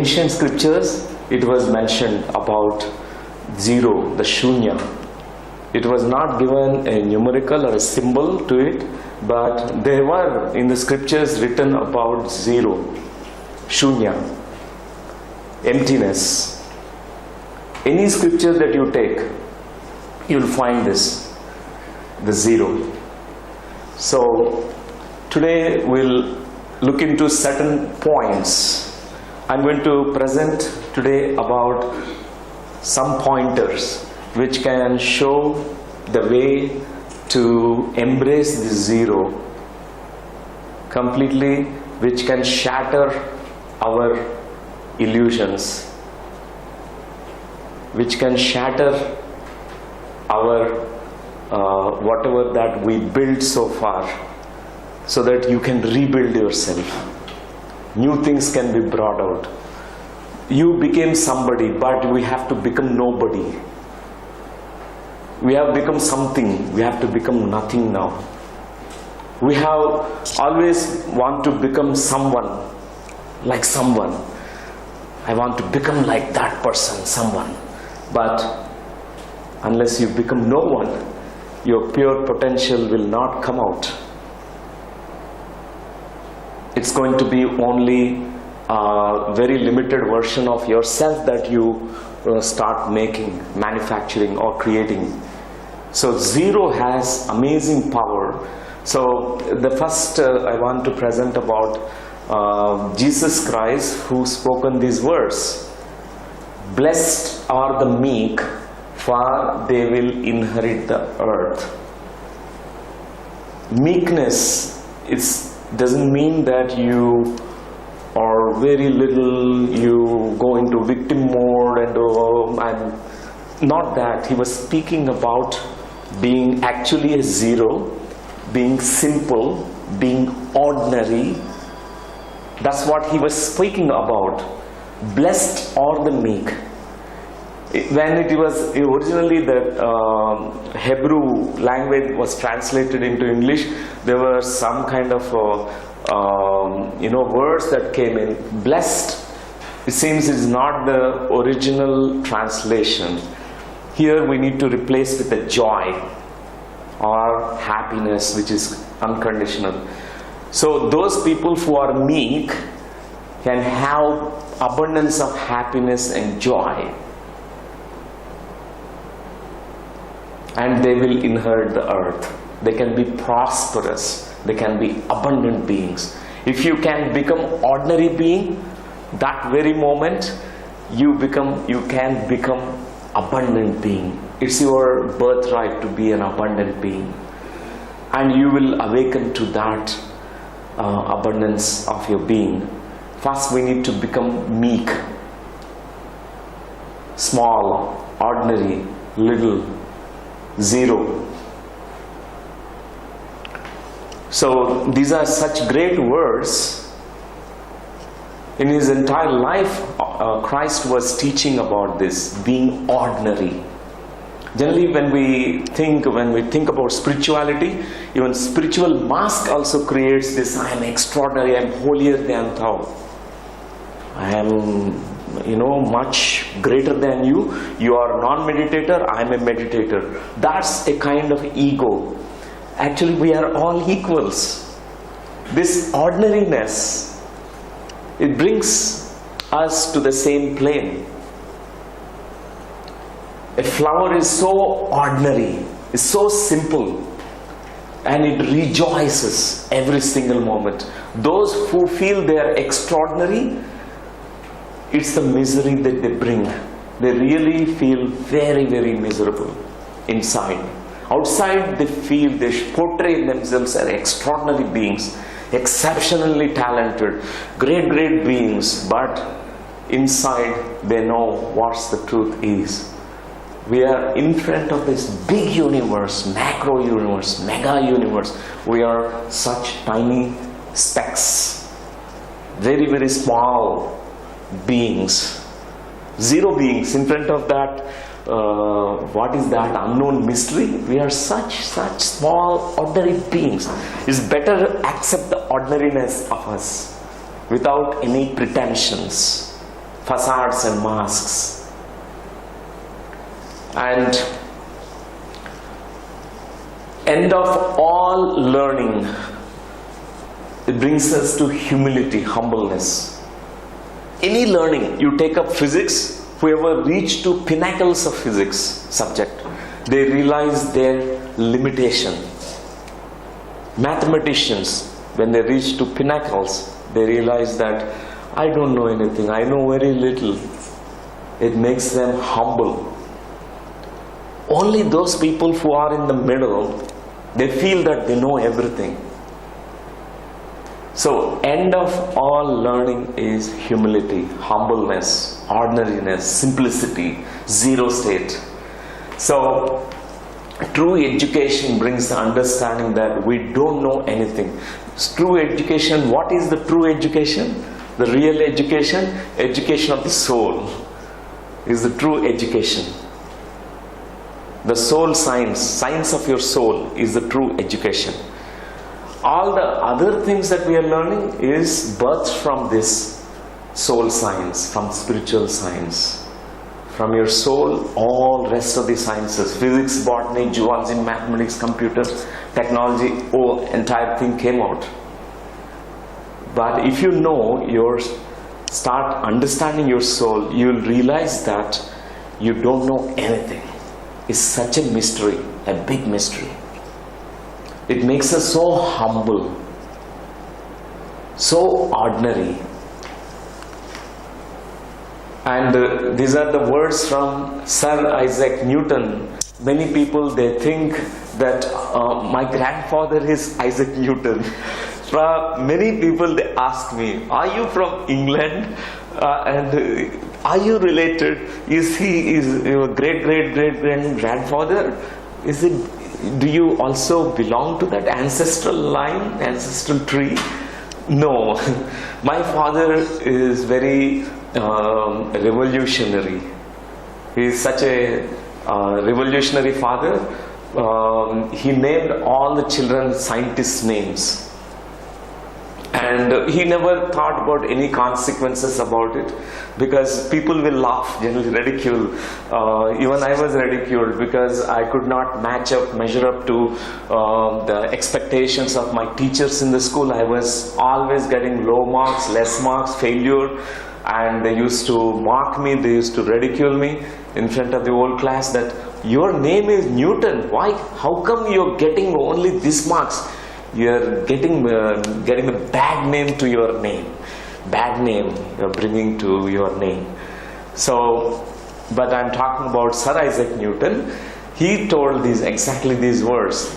ancient scriptures, it was mentioned about zero, the shunya. It was not given a numerical or a symbol to it, but there were in the scriptures written about zero, shunya, emptiness. Any scripture that you take, you will find this, the zero. So today we'll look into certain points. I'm going to present today about some pointers which can show the way to embrace the zero completely, which can shatter our illusions, which can shatter our whatever that we built so far, so that you can rebuild yourself. New things can be brought out. You became somebody, but we have to become nobody. We have become something, we have to become nothing now. We have always want to become someone, like someone. I want to become like that person, someone. But unless you become no one, your pure potential will not come out. It's going to be only a very limited version of yourself that you start making, manufacturing or creating. So zero has amazing power. So the first I want to present about Jesus Christ, who spoken these words. Blessed are the meek, for they will inherit the earth. Meekness doesn't mean that you are very little, you go into victim mode and not that. He was speaking about being actually a zero, being simple, being ordinary. That's what he was speaking about. Blessed are the meek. When it was originally the Hebrew language was translated into English, there were some kind of words that came in. Blessed, it seems, is not the original translation. Here we need to replace with the joy or happiness, which is unconditional. So those people who are meek can have abundance of happiness and joy, and they will inherit the earth. They can be prosperous, they can be abundant beings. If you can become ordinary being, that very moment you can become abundant being. It's your birthright to be an abundant being, and you will awaken to that abundance of your being. First we need to become meek, small, ordinary, little, zero. So these are such great words. In his entire life, Christ was teaching about this, being ordinary. Generally when we think about spirituality, even spiritual mask also creates this, I am extraordinary, I am holier than thou. I am much greater than you. You are non-meditator, I am a meditator. That's a kind of ego. Actually, we are all equals. This ordinariness, it brings us to the same plane. A flower is so ordinary, is so simple, and it rejoices every single moment. Those who feel they are extraordinary, it's the misery that they bring. They really feel very, very miserable inside. Outside they portray themselves as extraordinary beings, exceptionally talented, great beings, but inside they know what the truth is. We are in front of this big universe, macro universe, mega universe. We are such tiny specks, very, very small beings, zero beings in front of that. What is that unknown mystery? We are such small, ordinary beings. It's better accept the ordinariness of us without any pretensions. facades and masks. And end of all learning, it brings us to humility, humbleness. Any learning, you take up physics, whoever reached to pinnacles of physics subject, they realize their limitation. Mathematicians, when they reach to pinnacles, they realize that I don't know anything, I know very little. It makes them humble. Only those people who are in the middle, they feel that they know everything. So, end of all learning is humility, humbleness, ordinariness, simplicity, zero state. So, true education brings the understanding that we don't know anything. True education, what is the true education? The real education, education of the soul, is the true education. The soul science, science of your soul is the true education. All the other things that we are learning is birthed from this soul science, from spiritual science. From your soul, all rest of the sciences, physics, botany, zoology, mathematics, computers, technology, entire thing came out. But if you know start understanding your soul, you will realize that you don't know anything. It's such a mystery, a big mystery. It makes us so humble, so ordinary. And these are the words from Sir Isaac Newton. Many people, they think that my grandfather is Isaac Newton. Many people, they ask me, are you from England? And are you related? Is your great grandfather? Do you also belong to that ancestral line, ancestral tree? No. My father is very revolutionary. He is such a revolutionary father. He named all the children scientists' names. And he never thought about any consequences about it, because people will laugh, generally ridicule. Even I was ridiculed because I could not measure up to the expectations of my teachers in the school. I was always getting low marks, less marks, failure, and they used to mock me, they used to ridicule me in front of the whole class that your name is Newton. Why? How come you're getting only this marks? You're getting a bad name to your name. Bad name you're bringing to your name. So, but I'm talking about Sir Isaac Newton. He told exactly these words.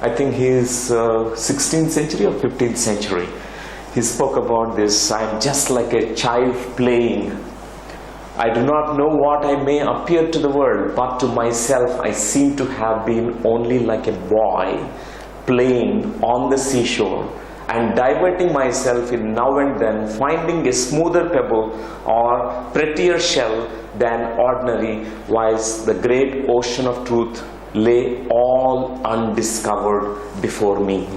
I think he is 16th century or 15th century. He spoke about this. I'm just like a child playing. I do not know what I may appear to the world, but to myself I seem to have been only like a boy playing on the seashore and diverting myself in now and then, finding a smoother pebble or prettier shell than ordinary, whilst the great ocean of truth lay all undiscovered before me.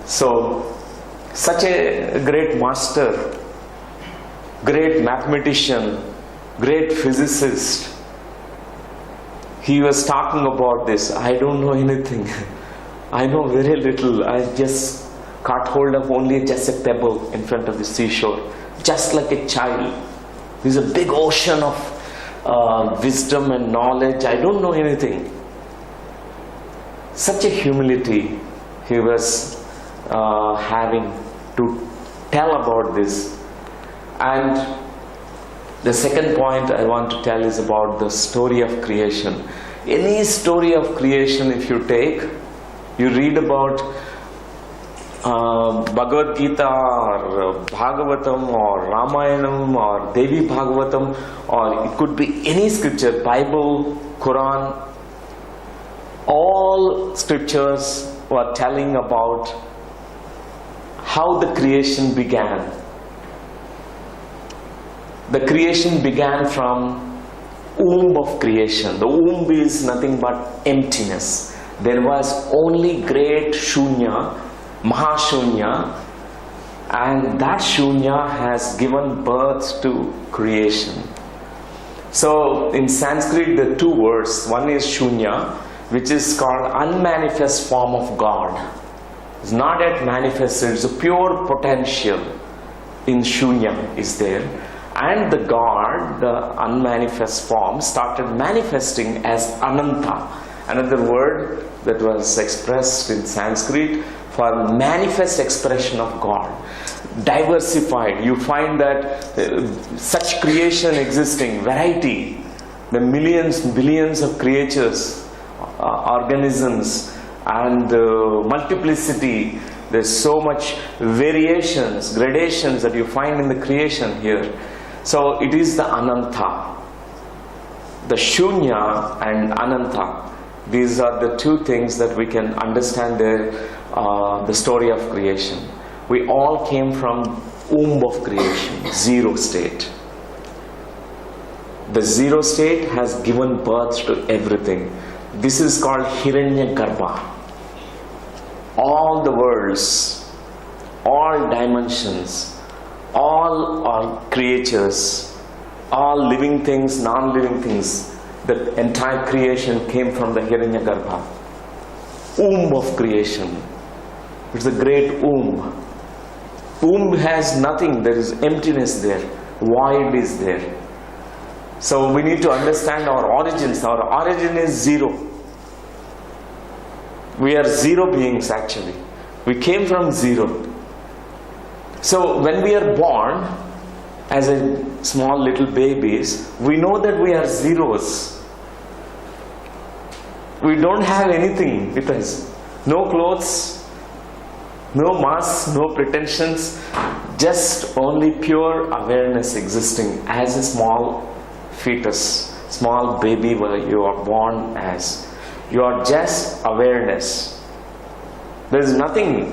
So, such a great master, great mathematician, great physicist, he was talking about this. I don't know anything. I know very little. I just caught hold of only just a pebble in front of the seashore, just like a child. There's a big ocean of wisdom and knowledge. I don't know anything. Such a humility he was having to tell about this. And the second point I want to tell is about the story of creation. Any story of creation, if you take, you read about Bhagavad Gita or Bhagavatam or Ramayanam or Devi Bhagavatam, or it could be any scripture, Bible, Quran. All scriptures were telling about how the creation began. The creation began from womb of creation. The womb is nothing but emptiness. There was only great Shunya, Mahashunya, and that Shunya has given birth to creation. So in Sanskrit there are two words. One is Shunya, which is called unmanifest form of God. It's not yet manifested, it's a pure potential in Shunya is there. And the God, the unmanifest form, started manifesting as Ananta. Another word that was expressed in Sanskrit for manifest expression of God. Diversified. You find that such creation existing, variety, the millions, billions of creatures, organisms, and multiplicity. There's so much variations, gradations that you find in the creation here. So it is the Ananta. The Shunya and Ananta. These are the two things that we can understand there, the story of creation. We all came from womb of creation, zero state. The zero state has given birth to everything. This is called Hiranyagarbha. All the worlds, all dimensions, all are creatures, all living things, non-living things. The entire creation came from the Hiranyagarbha, womb of creation. It's a great womb. Womb has nothing, there is emptiness there, void is there. So we need to understand our origins. Our origin is zero. We are zero beings actually. We came from zero. So when we are born as a small little babies, we know that we are zeros. We don't have anything with us. No clothes, no mass, no pretensions, just only pure awareness existing as a small fetus, small baby where you are born as. You are just awareness. There is nothing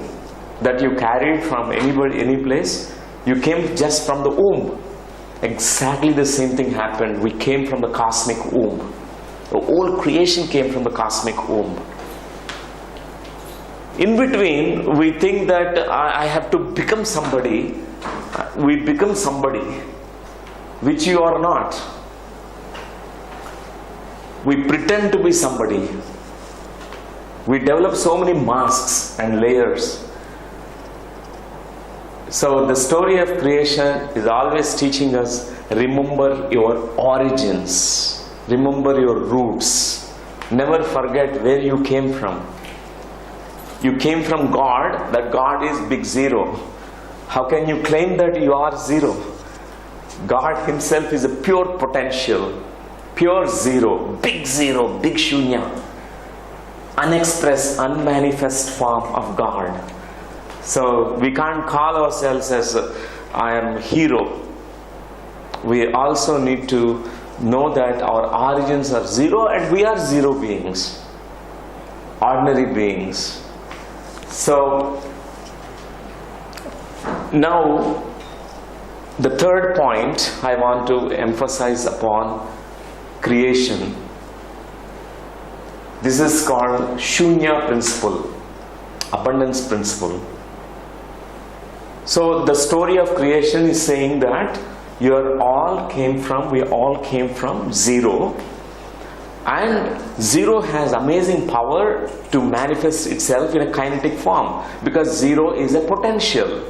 that you carried from anybody, any place. You came just from the womb. Exactly the same thing happened. We came from the cosmic womb. The whole creation came from the cosmic womb. In between, we think that I have to become somebody. We become somebody, which you are not. We pretend to be somebody. We develop so many masks and layers. So the story of creation is always teaching us, remember your origins. Remember your roots. Never forget where you came from. You came from God, that God is big zero. How can you claim that you are zero? God himself is a pure potential. Pure zero, big shunya, unexpressed, unmanifest form of God. So we can't call ourselves as I am hero. We also need to know that our origins are zero and we are zero beings, ordinary beings. So now the third point I want to emphasize upon creation. This is called Shunya principle, abundance principle. So the story of creation is saying that we all came from zero, and zero has amazing power to manifest itself in a kinetic form because zero is a potential.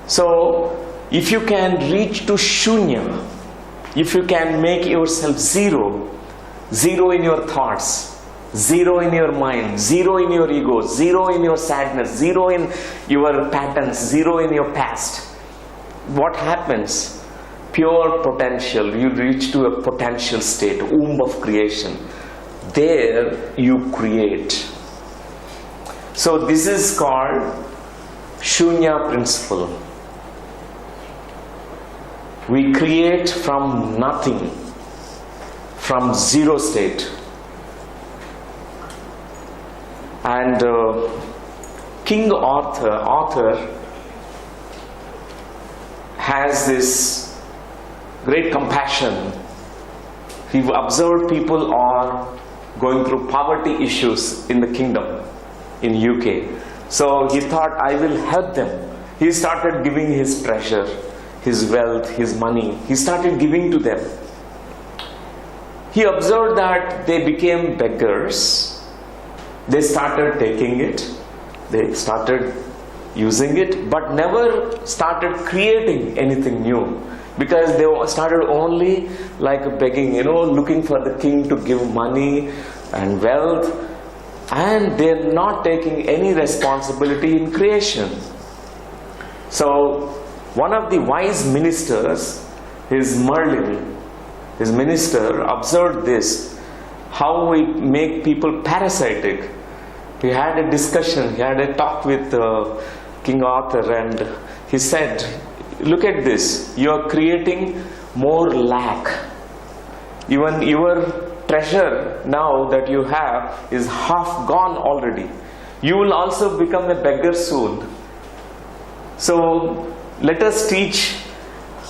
So if you can reach to Shunya, if you can make yourself zero, zero in your thoughts, zero in your mind, zero in your ego, zero in your sadness, zero in your patterns, zero in your past, what happens? Pure potential. You reach to a potential state, womb of creation. There you create. So this is called Shunya principle. We create from nothing, from zero state. And King Arthur has this great compassion. He observed people are going through poverty issues in the kingdom, in UK. So he thought, I will help them. He started giving his treasure, his wealth, his money. He started giving to them. He observed that they became beggars. They started taking it. They started using it, but never started creating anything new. Because they started only like begging, looking for the king to give money and wealth, and they're not taking any responsibility in creation. So one of the wise ministers, Merlin, his minister, observed this, how we make people parasitic. He had a discussion, he had a talk with King Arthur, and he said, look at this, you are creating more lack. Even your treasure now that you have is half gone already. You will also become a beggar soon. So let us teach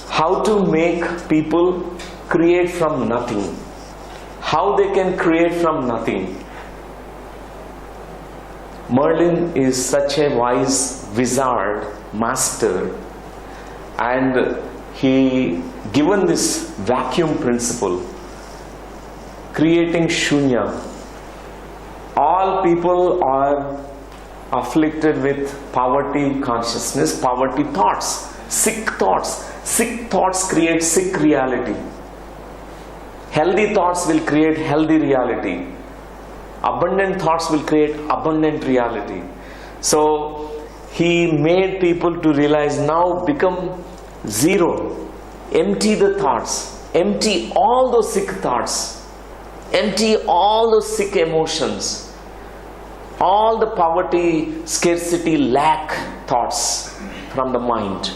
how to make people create from nothing. How they can create from nothing. Merlin is such a wise wizard, master, and he given this vacuum principle, creating shunya. All people are afflicted with poverty consciousness, poverty thoughts, sick thoughts. Sick thoughts create sick reality. Healthy thoughts will create healthy reality. Abundant thoughts will create abundant reality. So he made people to realize, now become zero. Empty the thoughts. Empty all those sick thoughts. Empty all those sick emotions. All the poverty, scarcity, lack thoughts from the mind.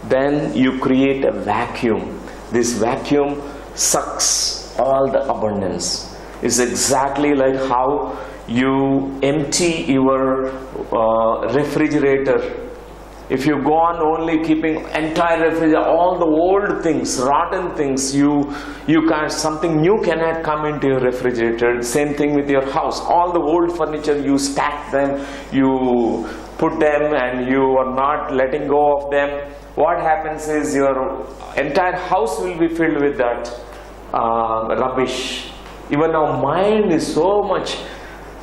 Then you create a vacuum. This vacuum sucks all the abundance. It's exactly like how you empty your refrigerator. If you go on only keeping entire refrigerator, all the old things, rotten things, you can't, something new cannot come into your refrigerator. Same thing with your house. All the old furniture, you stack them, you put them, and you are not letting go of them. What happens is your entire house will be filled with that rubbish. Even our mind is so much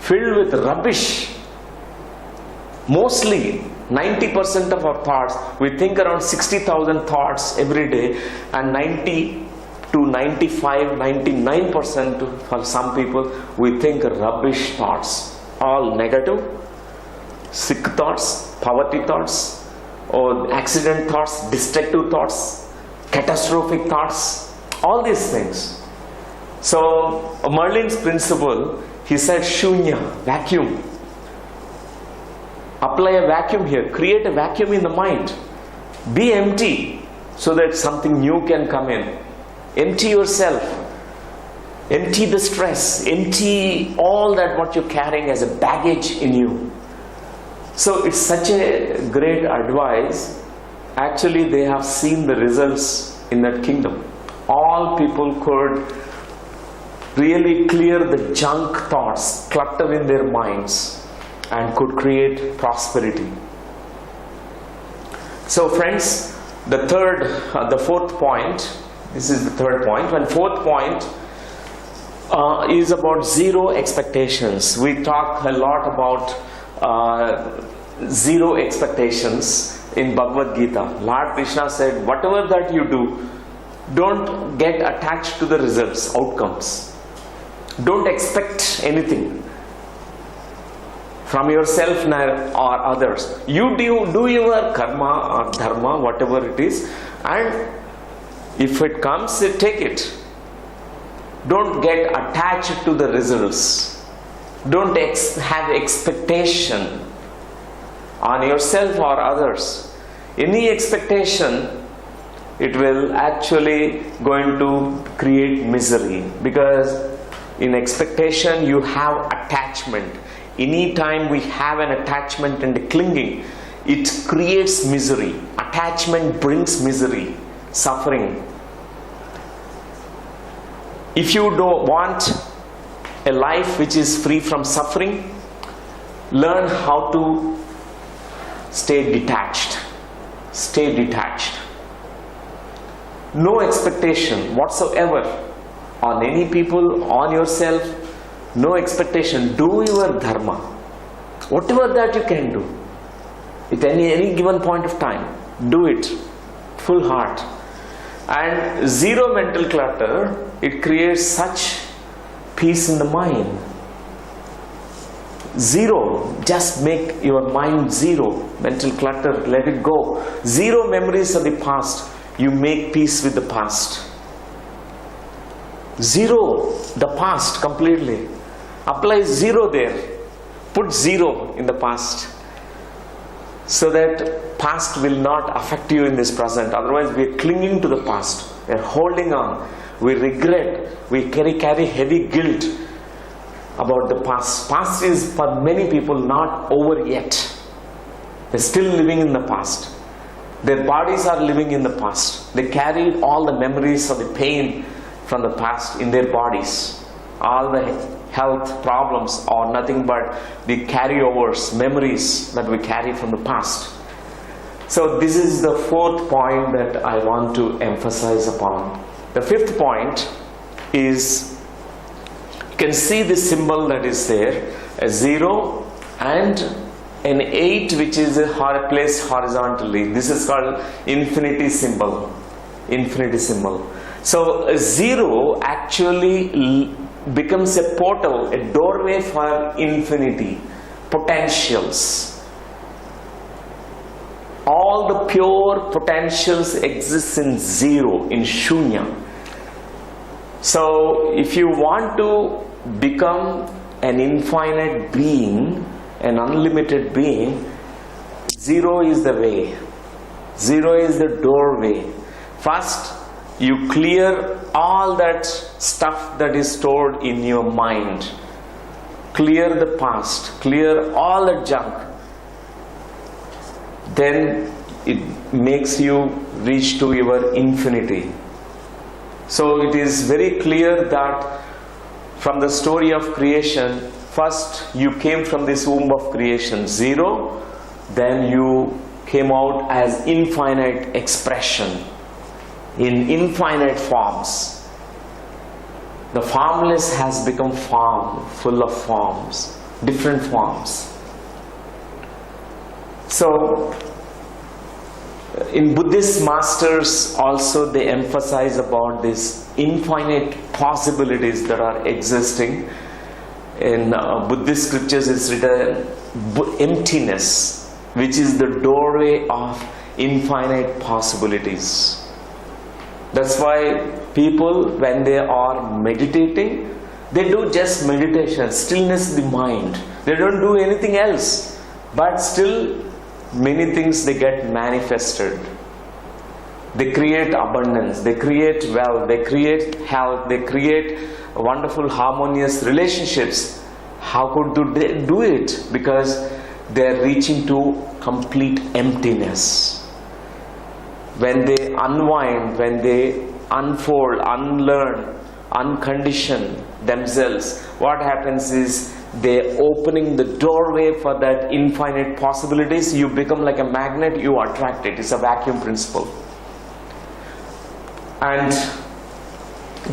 filled with rubbish. Mostly 90% of our thoughts, we think around 60,000 thoughts every day, and 90 to 95, 99% for some people, we think rubbish thoughts. All negative, sick thoughts, poverty thoughts, or accident thoughts, destructive thoughts, catastrophic thoughts, all these things. So Merlin's principle, he said shunya, vacuum. Apply a vacuum here, create a vacuum in the mind. Be empty so that something new can come in. Empty yourself. Empty the stress. Empty all that what you're carrying as a baggage in you. So it's such a great advice. Actually, they have seen the results in that kingdom. All people could really clear the junk thoughts, clutter in their minds, and could create prosperity. So friends, the fourth point, this is the third point, and fourth point is about zero expectations. We talk a lot about zero expectations in Bhagavad Gita. Lord Krishna said, whatever that you do, don't get attached to the results, outcomes. Don't expect anything from yourself or others. You do your karma or dharma, whatever it is, and if it comes, take it. Don't get attached to the results. Don't have expectation on yourself or others. Any expectation, it will actually going to create misery, because in expectation you have attachment. Anytime we have an attachment and a clinging, it creates misery. Attachment brings misery, suffering. If you don't want a life which is free from suffering, Learn how to stay detached. Stay detached. No expectation whatsoever on any people, on yourself. No expectation. Do your dharma. Whatever that you can do. At any given point of time. Do it. Full heart. And zero mental clutter. It creates such peace in the mind. Zero. Just make your mind zero. Mental clutter. Let it go. Zero memories of the past. You make peace with the past. Zero the past completely. Apply zero there. Put zero in the past. So that past will not affect you in this present. Otherwise we are clinging to the past. We are holding on. We regret. We carry heavy guilt about the past. Past is for many people not over yet. They're still living in the past. Their bodies are living in the past. They carried all the memories of the pain from the past in their bodies. All the health problems are nothing but the carryovers, memories that we carry from the past. So this is the fourth point that I want to emphasize upon. The fifth point is, you can see the symbol that is there, a 0 and an 8 which is placed horizontally. This is called infinity symbol. Infinity symbol. So a 0 actually becomes a portal, a doorway for infinity, potentials. All the pure potentials exist in 0, in shunya. So if you want to become an infinite being, an unlimited being, 0 is the way. 0 is the doorway. First, you clear all that stuff that is stored in your mind. Clear the past. Clear all the junk. Then it makes you reach to your infinity. So it is very clear that from the story of creation, first you came from this womb of creation, 0, then you came out as infinite expression in infinite forms. The formless has become form, full of forms, different forms. So in Buddhist masters also they emphasize about this infinite possibilities that are existing. In Buddhist scriptures it's written emptiness, which is the doorway of infinite possibilities. That's why people, when they are meditating, they do just meditation, stillness of the mind. They don't do anything else, but still many things they get manifested. They create abundance, they create wealth, they create health, they create wonderful harmonious relationships. How could they do it? Because they are reaching to complete emptiness. When they unwind, when they unfold, unlearn, uncondition themselves, what happens is they're opening the doorway for that infinite possibilities. You become like a magnet, you attract it. It's a vacuum principle. And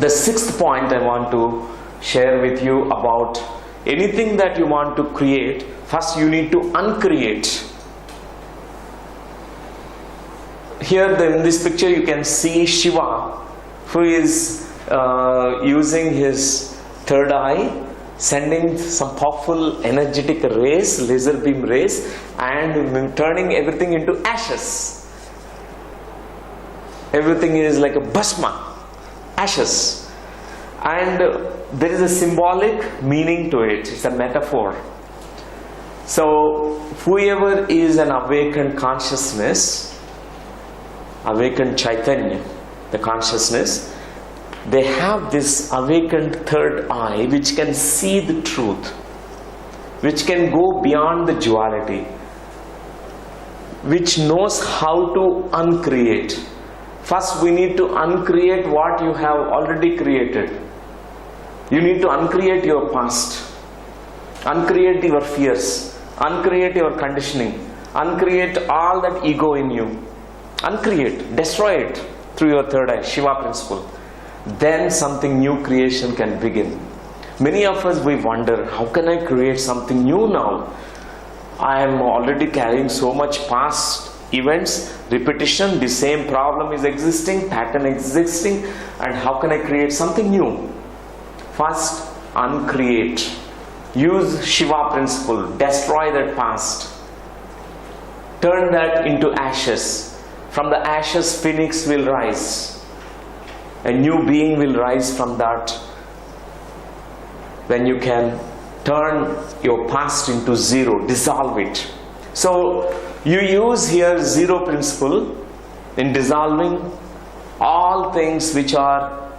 the sixth point I want to share with you about anything that you want to create, first you need to uncreate. Here in this picture you can see Shiva, who is using his third eye, sending some powerful energetic rays, laser beam rays, and turning everything into ashes. Everything is like a bhasma, ashes. And there is a symbolic meaning to it. It's a metaphor. So whoever is an awakened consciousness, awakened Chaitanya, the consciousness, they have this awakened third eye which can see the truth, which can go beyond the duality, which knows how to uncreate. First we need to uncreate what you have already created. You need to uncreate your past, uncreate your fears, uncreate your conditioning, uncreate all that ego in you, uncreate, destroy it through your third eye, Shiva principle. Then something new creation can begin. Many of us, we wonder, how can I create something new now? I am already carrying so much past events, repetition, the same problem is existing, pattern existing, and how can I create something new? First, uncreate. Use Shiva principle, destroy that past. Turn that into ashes. From the ashes, phoenix will rise. A new being will rise from that. When you can turn your past into zero, dissolve it. So you use here zero principle in dissolving all things which are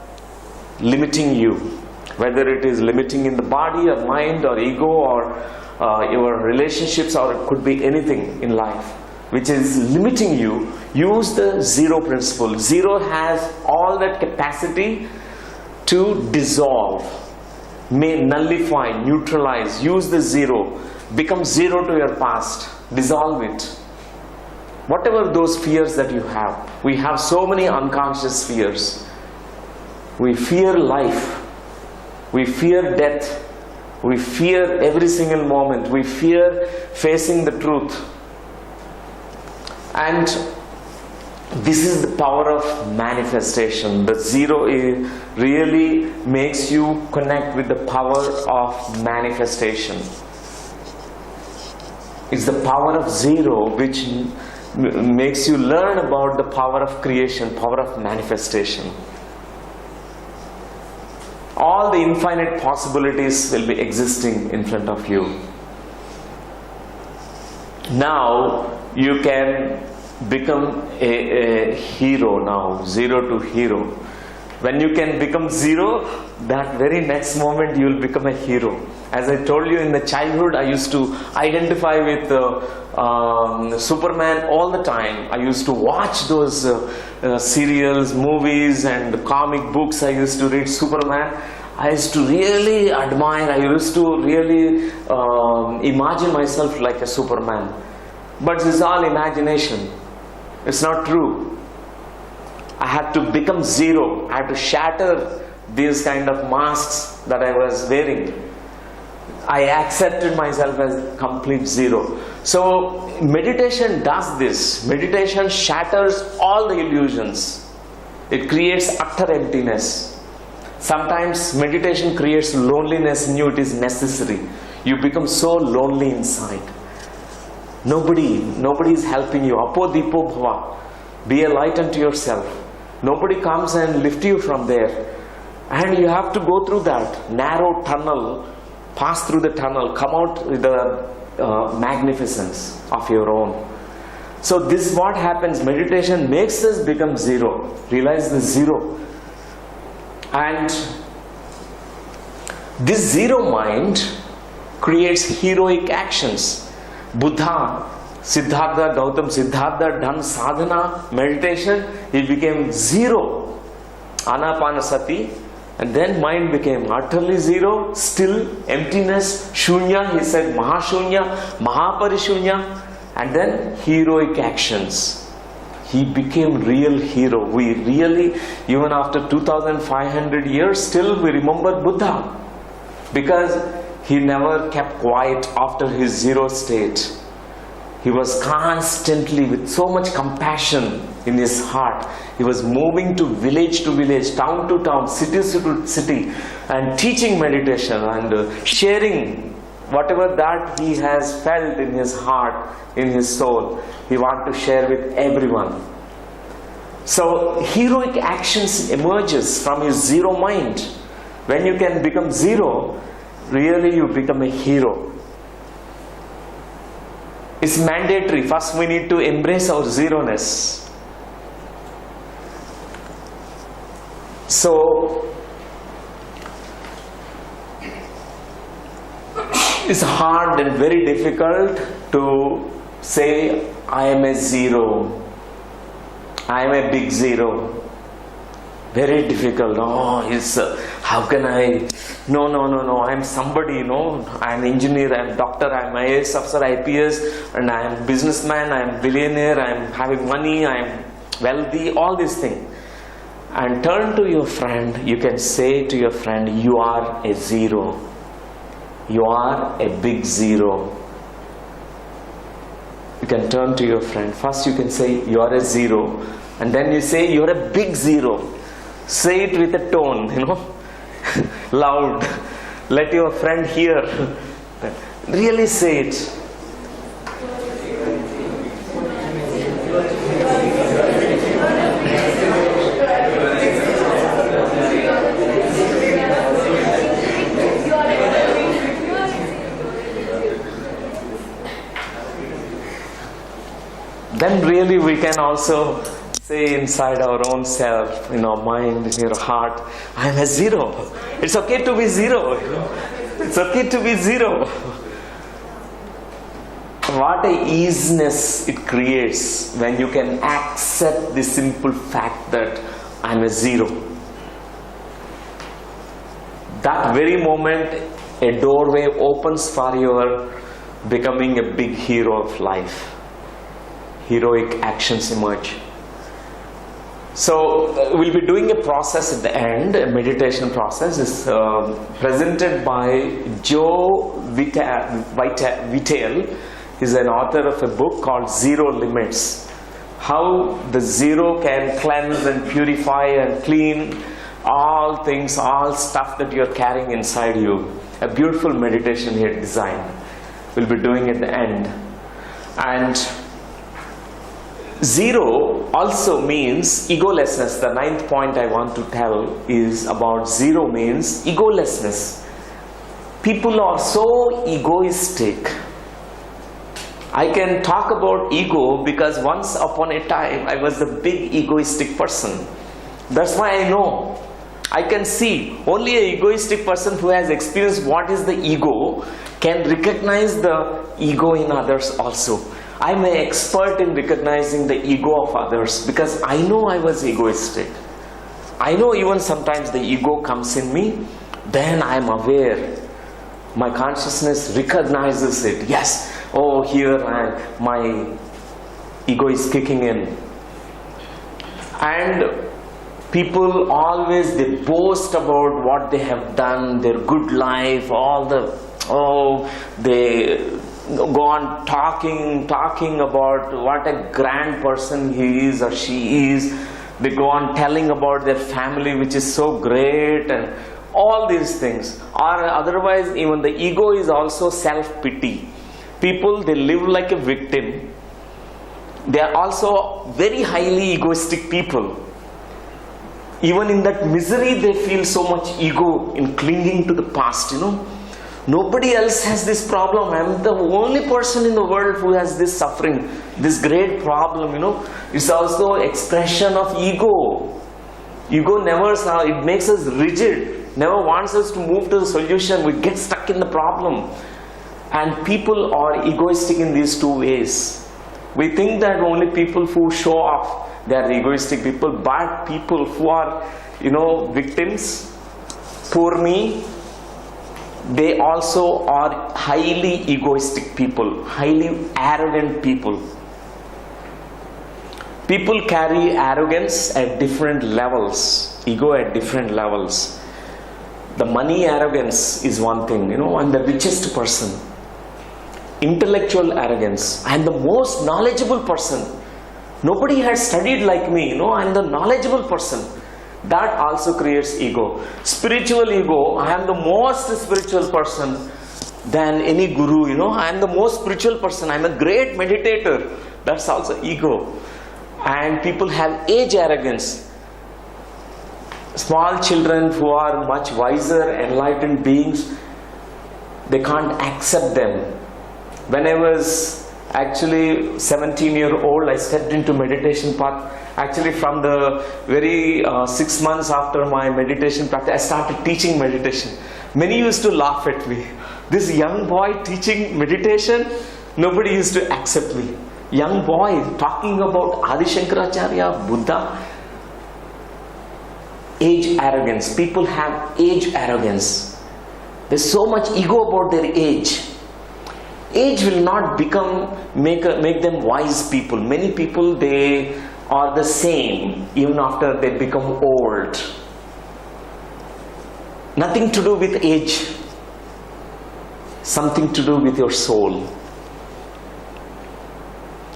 limiting you, whether it is limiting in the body or mind or ego or your relationships, or it could be anything in life which is limiting you. Use the zero principle. Zero has all that capacity to dissolve, may nullify, neutralize. Use the zero. Become zero to your past. Dissolve it. Whatever those fears that you have. We have so many unconscious fears. We fear life. We fear death. We fear every single moment. We fear facing the truth. And this is the power of manifestation. The zero really makes you connect with the power of manifestation. It's the power of zero which makes you learn about the power of creation, power of manifestation. All the infinite possibilities will be existing in front of you. Now you can become a hero now, zero to hero. When you can become zero, that very next moment you will become a hero. As I told you, in the childhood, I used to identify with Superman all the time. I used to watch those serials, movies and comic books. I used to read Superman. I used to really admire, I used to really imagine myself like a Superman. But this is all imagination. It's not true. I had to become zero. I had to shatter these kind of masks that I was wearing. I accepted myself as complete zero. So meditation does this. Meditation shatters all the illusions. It creates utter emptiness. Sometimes meditation creates loneliness in you. It is necessary. You become so lonely inside. Nobody is helping you. Apo dipo bhava. Be a light unto yourself. Nobody comes and lifts you from there. And you have to go through that narrow tunnel, pass through the tunnel, come out with the magnificence of your own. So this is what happens. Meditation makes us become zero. Realize the zero. And this zero mind creates heroic actions. Buddha, Siddhartha, Gautam Siddhartha done sadhana, meditation, he became zero. Anapanasati, and then mind became utterly zero, still, emptiness, shunya, he said mahashunya, mahaparishunya, and then heroic actions. He became real hero. We really, even after 2500 years, still we remember Buddha. Because he never kept quiet after his zero state. He was constantly with so much compassion in his heart. He was moving to village, town to town, city to city, and teaching meditation and sharing whatever that he has felt in his heart, in his soul. He wants to share with everyone. So heroic actions emerges from his zero mind. When you can become zero, really you become a hero. It's mandatory. First we need to embrace our zero-ness. So it's hard and very difficult to say I am a zero, I am a big zero. Very difficult. Oh, how can I? No. I'm somebody, I'm engineer, I'm doctor, I'm IAS officer, IPS, and I'm businessman, I'm billionaire, I'm having money, I'm wealthy, all these things. And turn to your friend, you can say to your friend, you are a zero. You are a big zero. You can turn to your friend. First you can say, you are a zero. And then you say, you are a big zero. Say it with a tone, loud. Let your friend hear. Really say it. Then really we can also say inside our own self, in our mind, in your heart, I am a zero. It's okay to be zero. It's okay to be zero. What a easiness it creates when you can accept the simple fact that I am a zero. That very moment, a doorway opens for your becoming a big hero of life. Heroic actions emerge. So we'll be doing a process at the end, a meditation process. Is presented by Joe Vitale. He's an author of a book called Zero Limits. How the zero can cleanse and purify and clean all things, all stuff that you're carrying inside you. A beautiful meditation he had designed. We'll be doing at the end. And zero also means egolessness. The ninth point I want to tell is about zero means egolessness. People are so egoistic. I can talk about ego because once upon a time I was a big egoistic person. That's why I know. I can see only an egoistic person who has experienced what is the ego can recognize the ego in others also. I'm an expert in recognizing the ego of others because I know I was egoistic. I know even sometimes the ego comes in me, then I'm aware. My consciousness recognizes it. Yes, oh, here my ego is kicking in. And people always, they boast about what they have done, their good life, they go on talking about what a grand person he is or she is. They go on telling about their family which is so great and all these things. Or otherwise even the ego is also self-pity. People, they live like a victim. They are also very highly egoistic people. Even in that misery they feel so much ego in clinging to the past, Nobody else has this problem. I'm the only person in the world who has this suffering, this great problem, It's also expression of ego. Ego it makes us rigid, never wants us to move to the solution. We get stuck in the problem. And people are egoistic in these two ways. We think that only people who show off, they are egoistic people, but people who are, victims, poor me, they also are highly egoistic people, highly arrogant people. People carry arrogance at different levels, ego at different levels. The money arrogance is one thing, I'm the richest person. Intellectual arrogance, I'm the most knowledgeable person. Nobody has studied like me, I'm the knowledgeable person. That also creates ego. Spiritual ego, I am the most spiritual person than any guru, I am the most spiritual person, I am a great meditator. That's also ego. And people have age arrogance. Small children who are much wiser, enlightened beings, they can't accept them. When I was actually 17-year-old, I stepped into meditation path. Actually from the very 6 months after my meditation practice, I started teaching meditation. Many used to laugh at me. This young boy teaching meditation, nobody used to accept me. Young boy talking about Adi Shankaracharya, Buddha. age arrogance. People have age arrogance. There's so much ego about their age. Age will not make them wise people. Many people, they are the same even after they become old. Nothing to do with age. Something to do with your soul.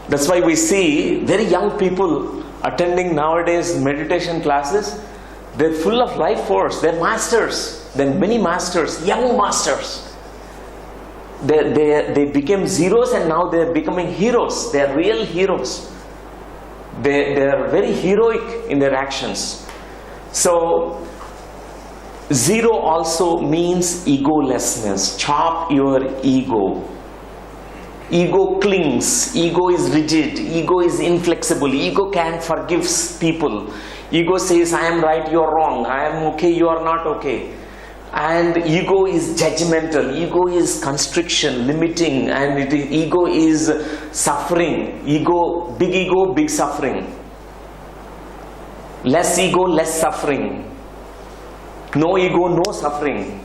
That's why we see very young people attending nowadays meditation classes. They're full of life force. They're masters. There are many masters, young masters. They became zeros and now they're becoming heroes. They're real heroes. They're very heroic in their actions. So, zero also means egolessness. Chop your ego. Ego clings. Ego is rigid. Ego is inflexible. Ego can't forgive people. Ego says, I am right, you are wrong. I am okay, you are not okay. And ego is judgmental. Ego is constriction, limiting, and ego is suffering. Ego, big suffering. Less ego, less suffering. No ego, no suffering.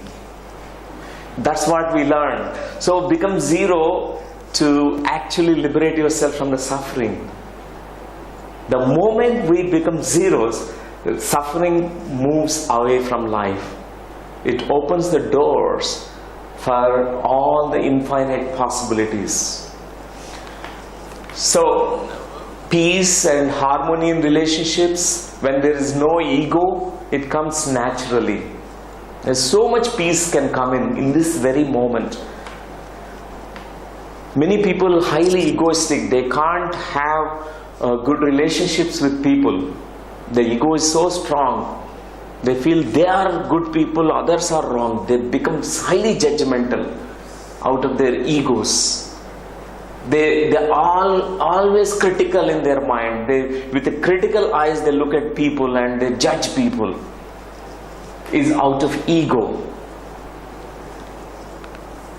That's what we learn. So become zero to actually liberate yourself from the suffering. The moment we become zeros, suffering moves away from life. It opens the doors for all the infinite possibilities. So, peace and harmony in relationships, when there is no ego, it comes naturally. There's so much peace can come in this very moment. Many people highly egoistic. They can't have good relationships with people. The ego is so strong. They feel they are good people, others are wrong. They become highly judgmental out of their egos. They are always critical in their mind. With the critical eyes they look at people and they judge people. Is out of ego.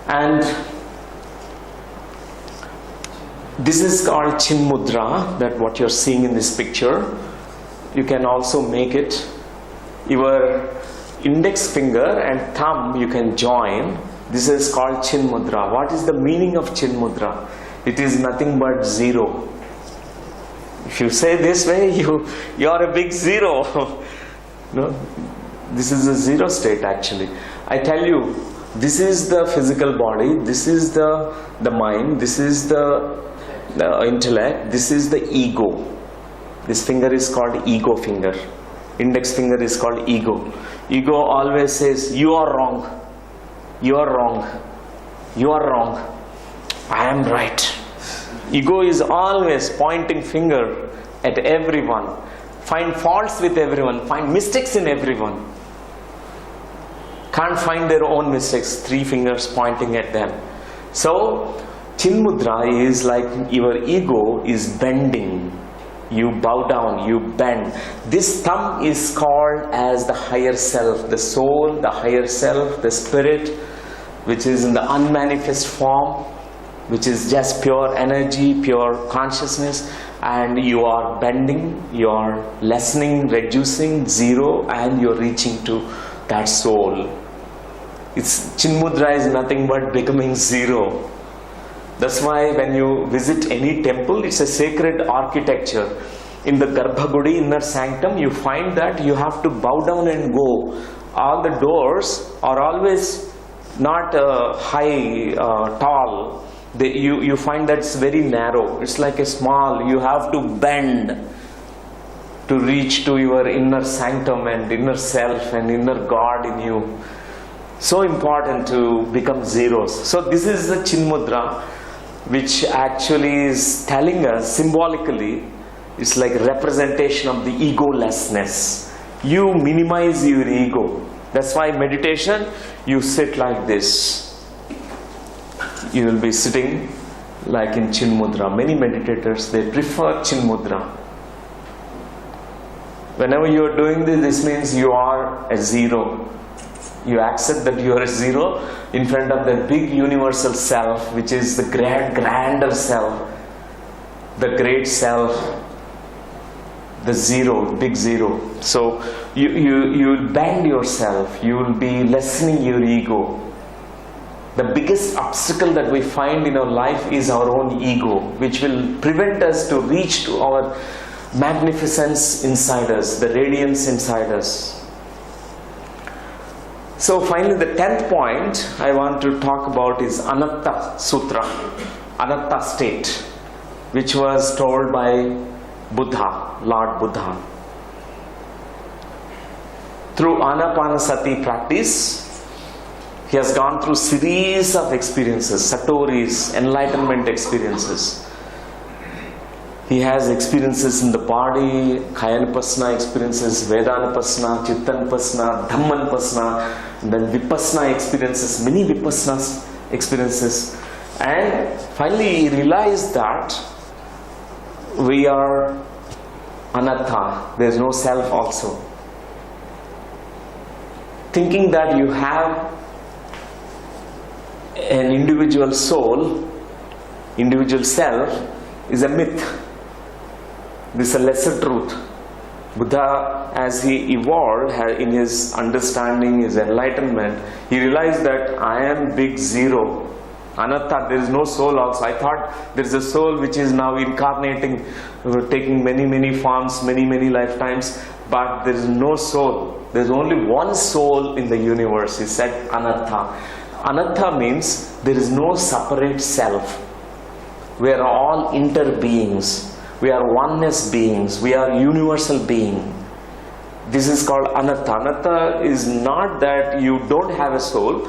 And this is called Chin Mudra, that what you're seeing in this picture. You can also make it your index finger and thumb, you can join. This is called Chin Mudra. What is the meaning of Chin Mudra? It is nothing but zero. If you say this way, you are a big zero. No, this is a zero state actually. I tell you, this is the physical body, this is the mind, this is the intellect, this is the ego. This finger is called ego finger. Index finger is called ego. Ego always says, you are wrong. You are wrong. You are wrong. I am right. Ego is always pointing finger at everyone. Find faults with everyone. Find mistakes in everyone. Can't find their own mistakes. Three fingers pointing at them. So, Chin Mudra is like your ego is bending. You bow down, you bend. This thumb is called as the higher self, the soul, the higher self, the spirit, which is in the unmanifest form, which is just pure energy, pure consciousness, and you are bending, you are lessening, reducing, zero, and you are reaching to that soul. Chin Mudra is nothing but becoming zero. That's why when you visit any temple, it's a sacred architecture. In the Garbhagudi, inner sanctum, you find that you have to bow down and go. All the doors are always not high, tall. You find that it's very narrow. It's like a small, you have to bend to reach to your inner sanctum and inner self and inner God in you. So important to become zeros. So this is the Chin Mudra, which actually is telling us symbolically, it's like representation of the egolessness. You minimize your ego. That's why meditation, you sit like this. You will be sitting like in Chin Mudra. Many meditators, they prefer Chin Mudra. Whenever you are doing this means you are a zero. You accept that you are a zero in front of the big universal self, which is the grander self, the great self, the zero, big zero. So you'll bend yourself, you'll be lessening your ego. The biggest obstacle that we find in our life is our own ego, which will prevent us to reach to our magnificence inside us, the radiance inside us. So finally, the 10th point I want to talk about is Anatta Sutra, Anatta state, which was told by Buddha, Lord Buddha. Through Anapanasati practice, he has gone through series of experiences, Satori's, enlightenment experiences. He has experiences in the body, Kayanupasana experiences, Vedanupasana, Chittanupasana, Dhammanupasana, then Vipassana experiences, many Vipassana experiences. And finally he realized that we are anatta, there is no self also. Thinking that you have an individual soul, individual self, is a myth. This is a lesser truth. Buddha, as he evolved in his understanding, his enlightenment, he realized that I am big zero. Anatta, there is no soul also. I thought there is a soul which is now incarnating, taking many forms, many lifetimes, but there is no soul. There is only one soul in the universe. He said anatta. Anatta means there is no separate self. We are all interbeings. We are oneness beings. We are universal being. This is called anatta. Anatta is not that you don't have a soul.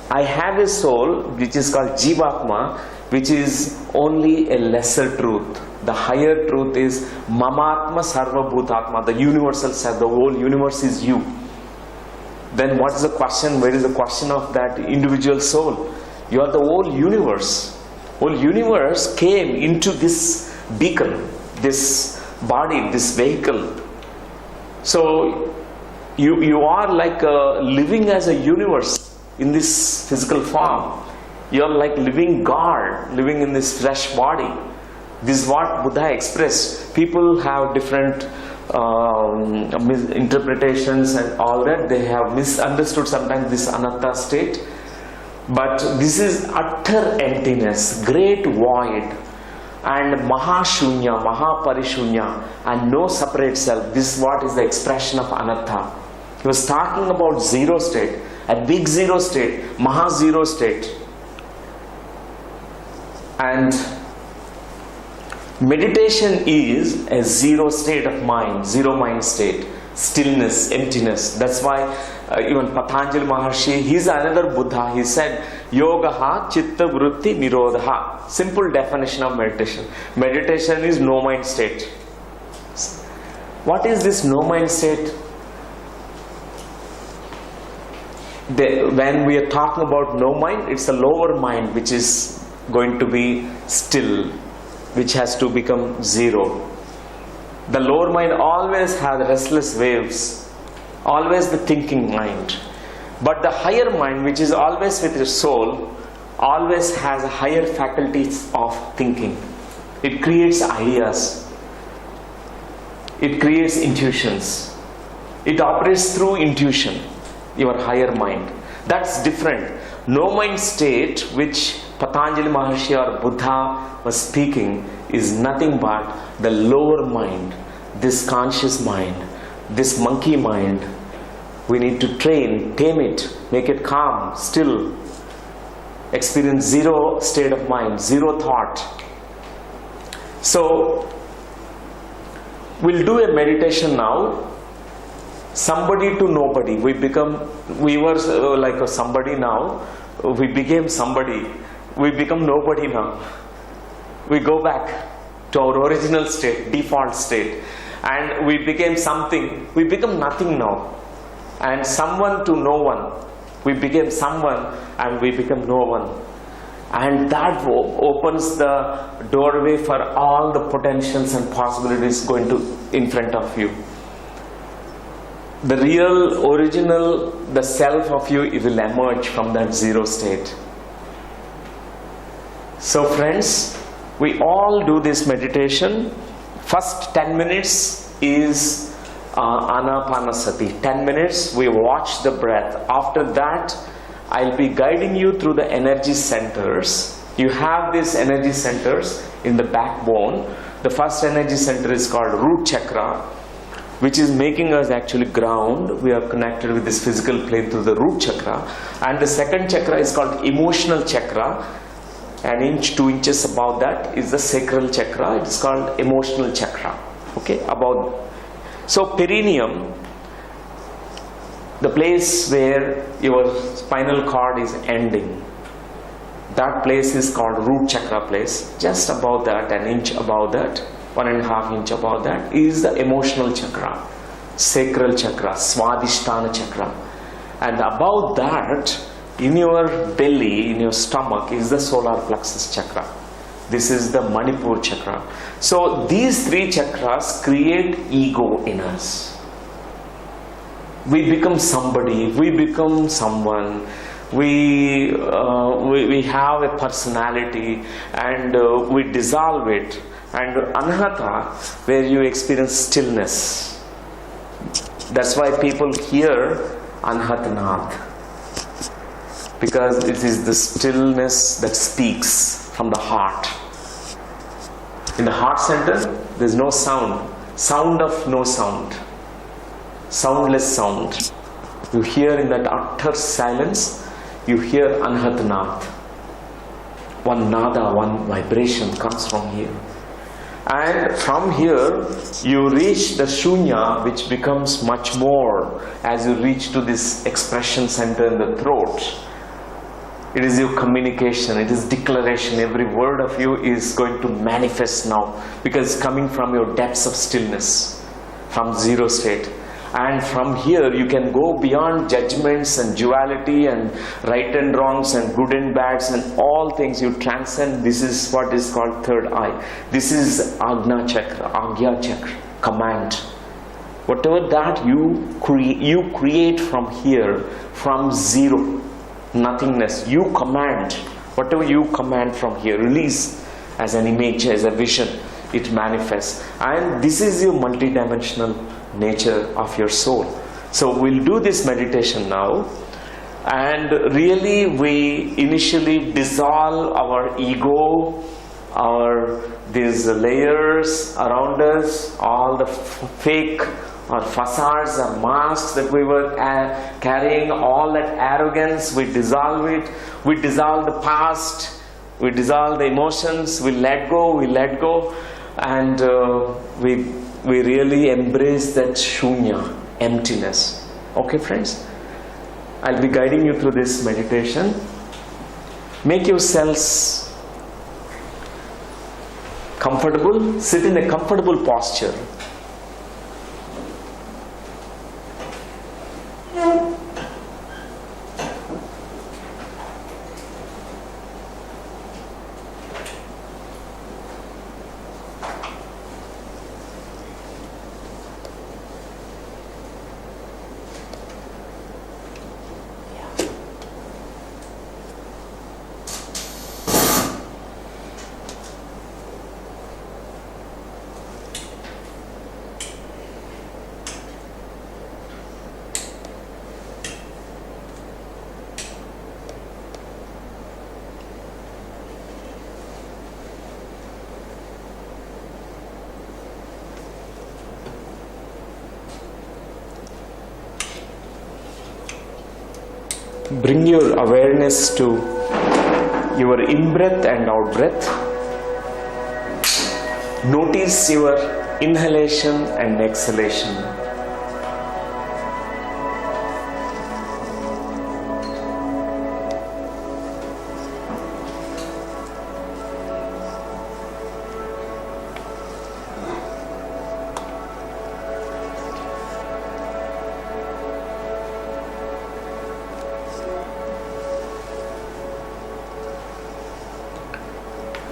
I have a soul which is called Jivatma, which is only a lesser truth. The higher truth is Mamatma Sarva Bhutatma, the universal self, the whole universe is you. Then what is the question? Where is the question of that individual soul? You are the whole universe. Whole universe came into this beacon, this body, this vehicle. So you are like living as a universe in this physical form. You are like living God, living in this flesh body. This is what Buddha expressed. People have different interpretations and all that. They have misunderstood sometimes this anatta state. But this is utter emptiness, great void, and mahashunya, mahaparishunya, and no separate self. This is what is the expression of anatta. He was talking about zero state, a big zero state, maha zero state. And meditation is a zero state of mind, zero mind state, stillness, emptiness. That's why even Patanjali Maharshi, he's another Buddha. He said, Yogaha Chitta Vritti Nirodha. Simple definition of meditation. Meditation is no mind state. What is this no mind state? When we are talking about no mind, it's the lower mind which is going to be still, which has to become zero. The lower mind always has restless waves, always the thinking mind. But the higher mind, which is always with your soul, always has higher faculties of thinking. It creates ideas. It creates intuitions. It operates through intuition, your higher mind. That's different. No mind state, which Patanjali Maharshi or Buddha was speaking, is nothing but the lower mind, this conscious mind, this monkey mind. We need to train, tame it, make it calm, still. Experience zero state of mind, zero thought. So, we'll do a meditation now. Somebody to nobody. We were like a somebody now. We became somebody. We become nobody now. We go back to our original state, default state. And we became something. We become nothing now. And someone to no one. We became someone and we become no one. And that opens the doorway for all the potentials and possibilities going to in front of you. The real, original, the self of you, it will emerge from that zero state. So friends, we all do this meditation. First 10 minutes, is Anapanasati. 10 minutes, we watch the breath. After that, I'll be guiding you through the energy centers. You have these energy centers in the backbone. The first energy center is called root chakra, which is making us actually ground. We are connected with this physical plane through the root chakra. And the second chakra is called emotional chakra. An inch, 2 inches above that is the sacral chakra. It is called emotional chakra. Okay, about. So perineum, the place where your spinal cord is ending, that place is called root chakra place. Just above that, an inch above that, 1.5 inch above that is the emotional chakra, sacral chakra, swadhisthana chakra. And above that, in your belly, in your stomach, is the solar plexus chakra. This is the Manipur chakra. So these three chakras create ego in us. We become somebody, we become someone, we have a personality, and we dissolve it. And anahata, where you experience stillness. That's why people hear Anahatanath, because it is the stillness that speaks from the heart. In the heart center, there is no sound. Sound of no sound. Soundless sound. You hear in that utter silence, you hear Anahatanath. One nada, one vibration comes from here. And from here, you reach the shunya, which becomes much more as you reach to this expression center in the throat. It is your communication, it is declaration. Every word of you is going to manifest now, because it's coming from your depths of stillness, from zero state. And from here you can go beyond judgments and duality and right and wrongs and good and bads and all things. You transcend. This is what is called third eye. This is Agna chakra, Agya chakra, command. Whatever that you create from here, from zero, nothingness, you command. Whatever you command from here, release as an image, as a vision, it manifests. And this is your multidimensional nature of your soul. So we'll do this meditation now, and really we initially dissolve our ego, these layers around us, all the fake or facades or masks that we were carrying, all that arrogance, we dissolve it. We dissolve the past, we dissolve the emotions, we let go, and we really embrace that shunya, emptiness. Okay, friends? I'll be guiding you through this meditation. Make yourselves comfortable. Sit in a comfortable posture. Bring your awareness to your in-breath and out-breath. Notice your inhalation and exhalation.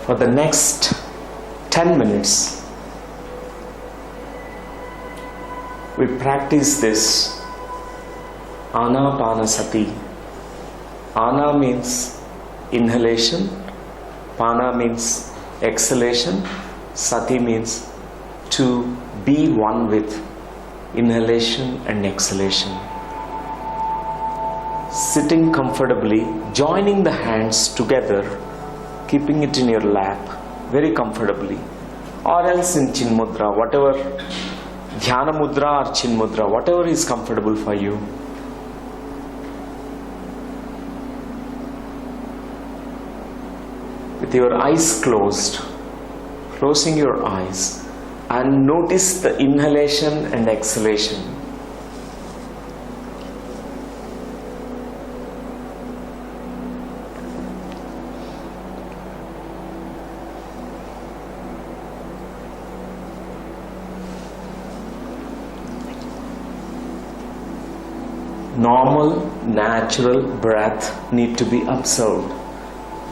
For the next 10 minutes, we practice this Anapanasati. Ana means inhalation, Pana means exhalation, Sati means to Be one with inhalation and exhalation. Sitting comfortably, joining the hands together, keeping it in your lap very comfortably, or else in Chin Mudra, whatever, Dhyana Mudra or Chin Mudra, whatever is comfortable for you. With your eyes closed, closing your eyes, and notice the inhalation and exhalation. Normal, natural breath need to be observed.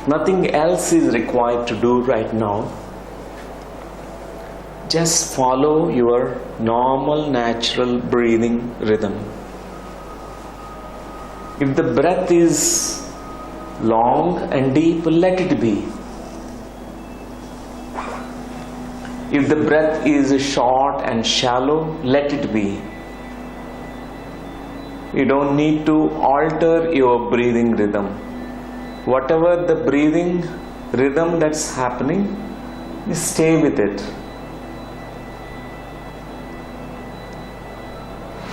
Nothing else is required to do right now. Just follow your normal, natural breathing rhythm. If the breath is long and deep, let it be. If the breath is short and shallow, let it be. You don't need to alter your breathing rhythm. Whatever the breathing rhythm that's happening, stay with it.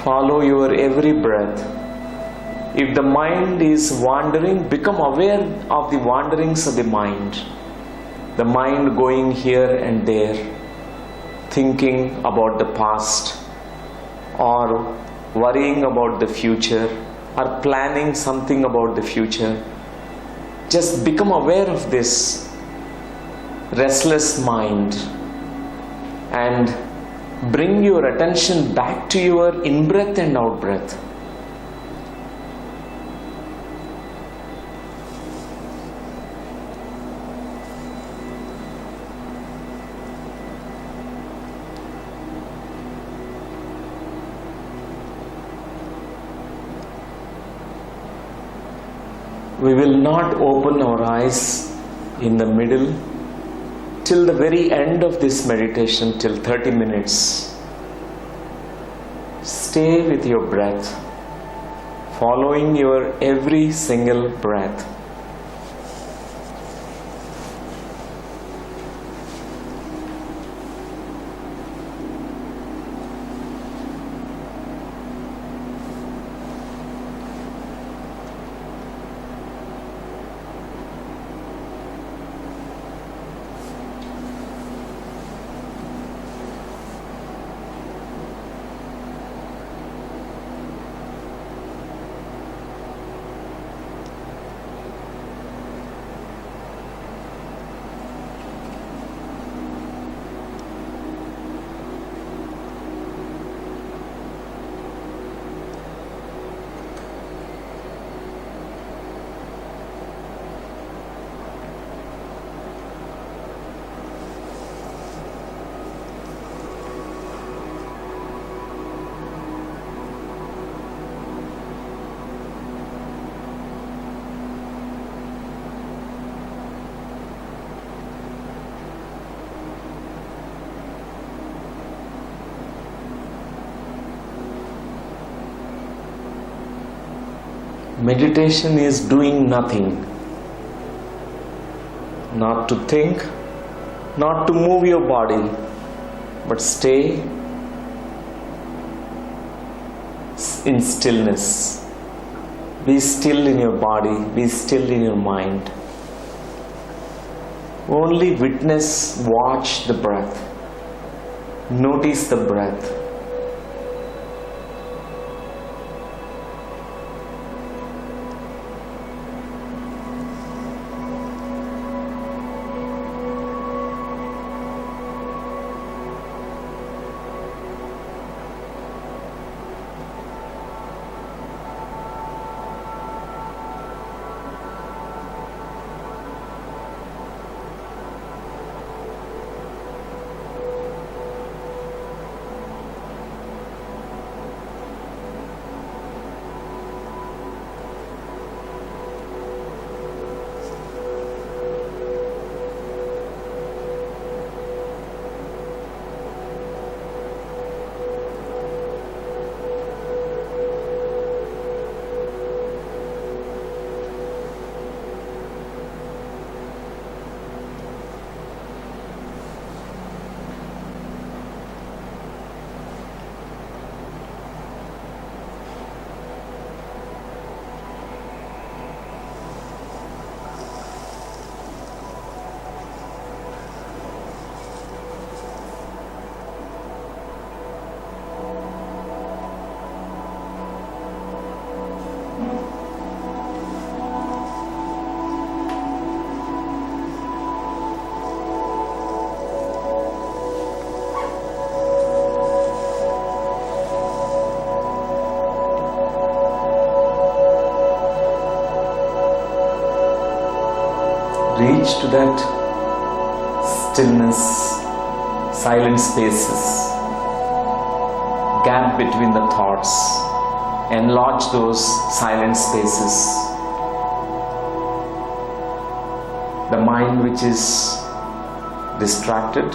Follow your every breath. If the mind is wandering, become aware of the wanderings of the mind. The mind going here and there, thinking about the past, or worrying about the future, or planning something about the future. Just become aware of this restless mind and bring your attention back to your in-breath and out-breath. We will not open our eyes in the middle till the very end of this meditation, till 30 minutes. Stay with your breath, following your every single breath. Meditation is doing nothing. Not to think, not to move your body, but stay in stillness. Be still in your body, be still in your mind. Only witness, watch the breath. Notice the breath. Reach to that stillness, silent spaces, gap between the thoughts. Enlarge those silent spaces. The mind which is distracted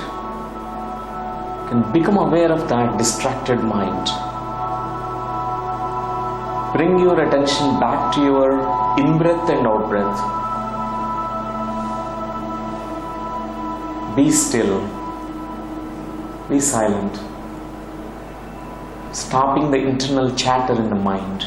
can become aware of that distracted mind. Bring your attention back to your in-breath and out-breath. Be still. Be silent. Stopping the internal chatter in the mind.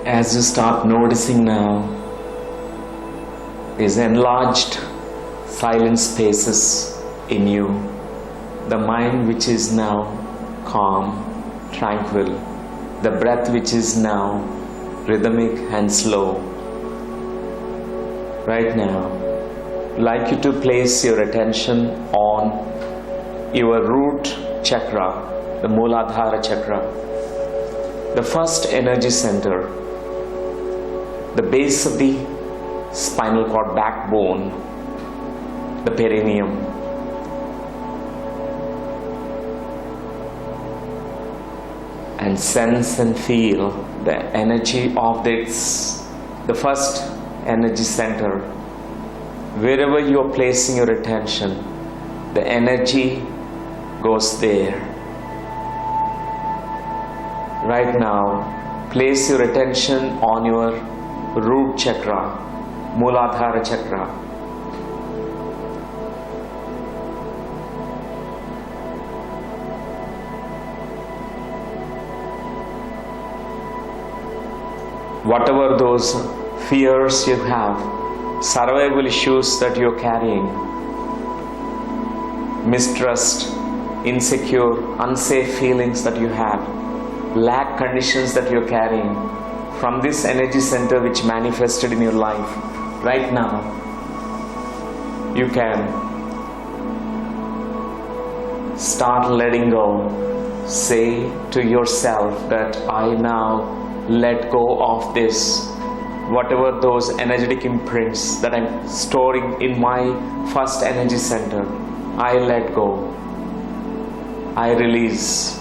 As you start noticing now these enlarged silent spaces in you, the mind which is now calm, tranquil, the breath which is now rhythmic and slow. Right now, I'd like you to place your attention on your root chakra, the Mooladhara chakra, the first energy center, the base of the spinal cord backbone, the perineum. And sense and feel the energy of the first energy center. Wherever you are placing your attention, the energy goes there. Right now, place your attention on your root chakra, Mooladhara chakra. Whatever those fears you have, survival issues that you're carrying, mistrust, insecure, unsafe feelings that you have, lack conditions that you're carrying, from this energy center which manifested in your life, right now, you can start letting go. Say to yourself that I now let go of this, whatever those energetic imprints that I'm storing in my first energy center, I let go, I release.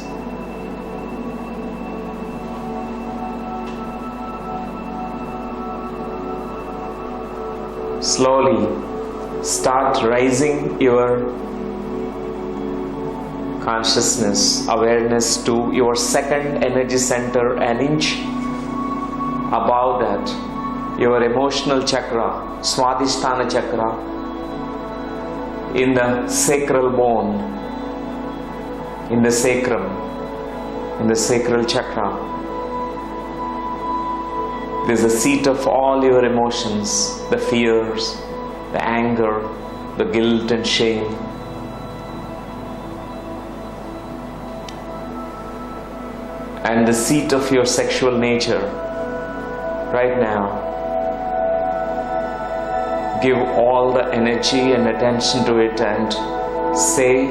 Slowly Start raising your consciousness, awareness to your second energy center, an inch above that, your emotional chakra, Swadhisthana chakra, in the sacral bone, in the sacrum, in the sacral chakra. This is the seat of all your emotions, the fears, the anger, the guilt and shame. And the seat of your sexual nature. Right now, give all the energy and attention to it and say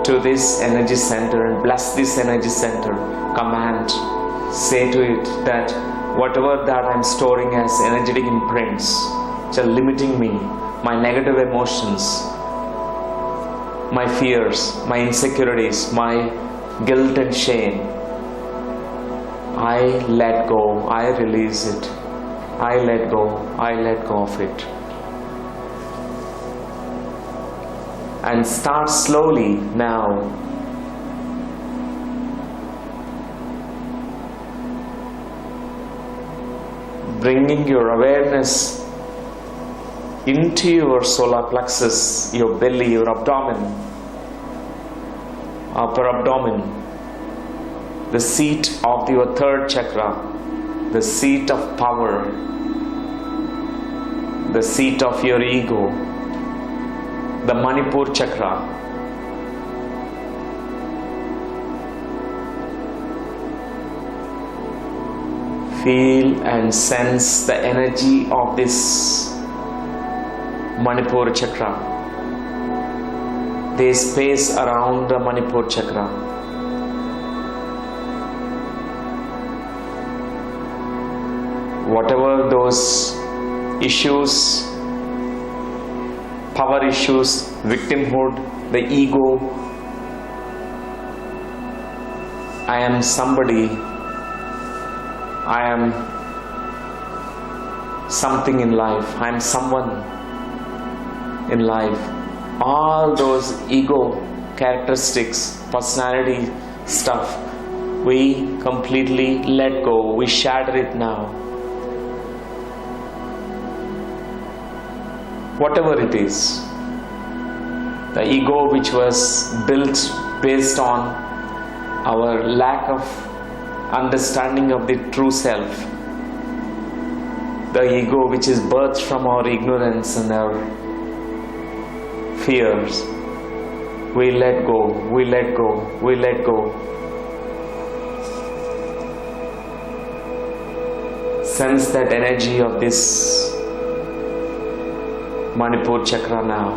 to this energy center and bless this energy center. Command, say to it that whatever that I'm storing as energetic imprints, which are limiting me, my negative emotions, my fears, my insecurities, my guilt and shame, I let go, I release it, I let go of it. And start slowly now. Bringing your awareness into your solar plexus, your belly, your abdomen, upper abdomen, the seat of your third chakra, the seat of power, the seat of your ego, the Manipur chakra. Feel and sense the energy of this Manipur chakra, the space around the Manipur chakra. Whatever those issues, power issues, victimhood, the ego, I am somebody, I am something in life, I am someone in life. All those ego characteristics, personality stuff, we completely let go, we shatter it now. Whatever it is, the ego which was built based on our lack of understanding of the true self, the ego which is birthed from our ignorance and our fears, we let go, we let go, we let go. Sense that energy of this Manipur chakra now,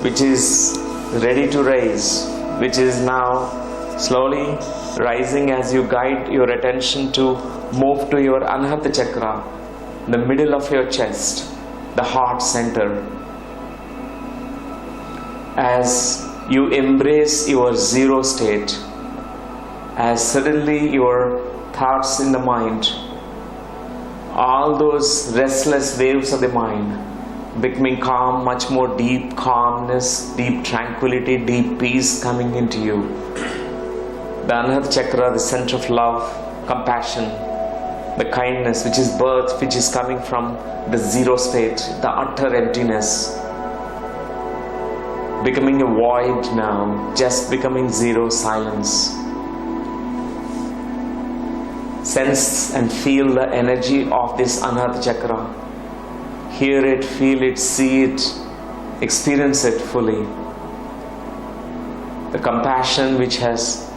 which is ready to raise, which is now slowly rising as you guide your attention to move to your Anahata chakra, the middle of your chest, the heart center. As you embrace your zero state, as suddenly your thoughts in the mind, all those restless waves of the mind, becoming calm, much more deep calmness, deep tranquility, deep peace coming into you. The Anahata chakra, the center of love, compassion, the kindness which is birth, which is coming from the zero state, the utter emptiness, becoming a void now, just becoming zero, silence. Sense and feel the energy of this Anahata chakra. Hear it, feel it, see it, experience it fully. The compassion which has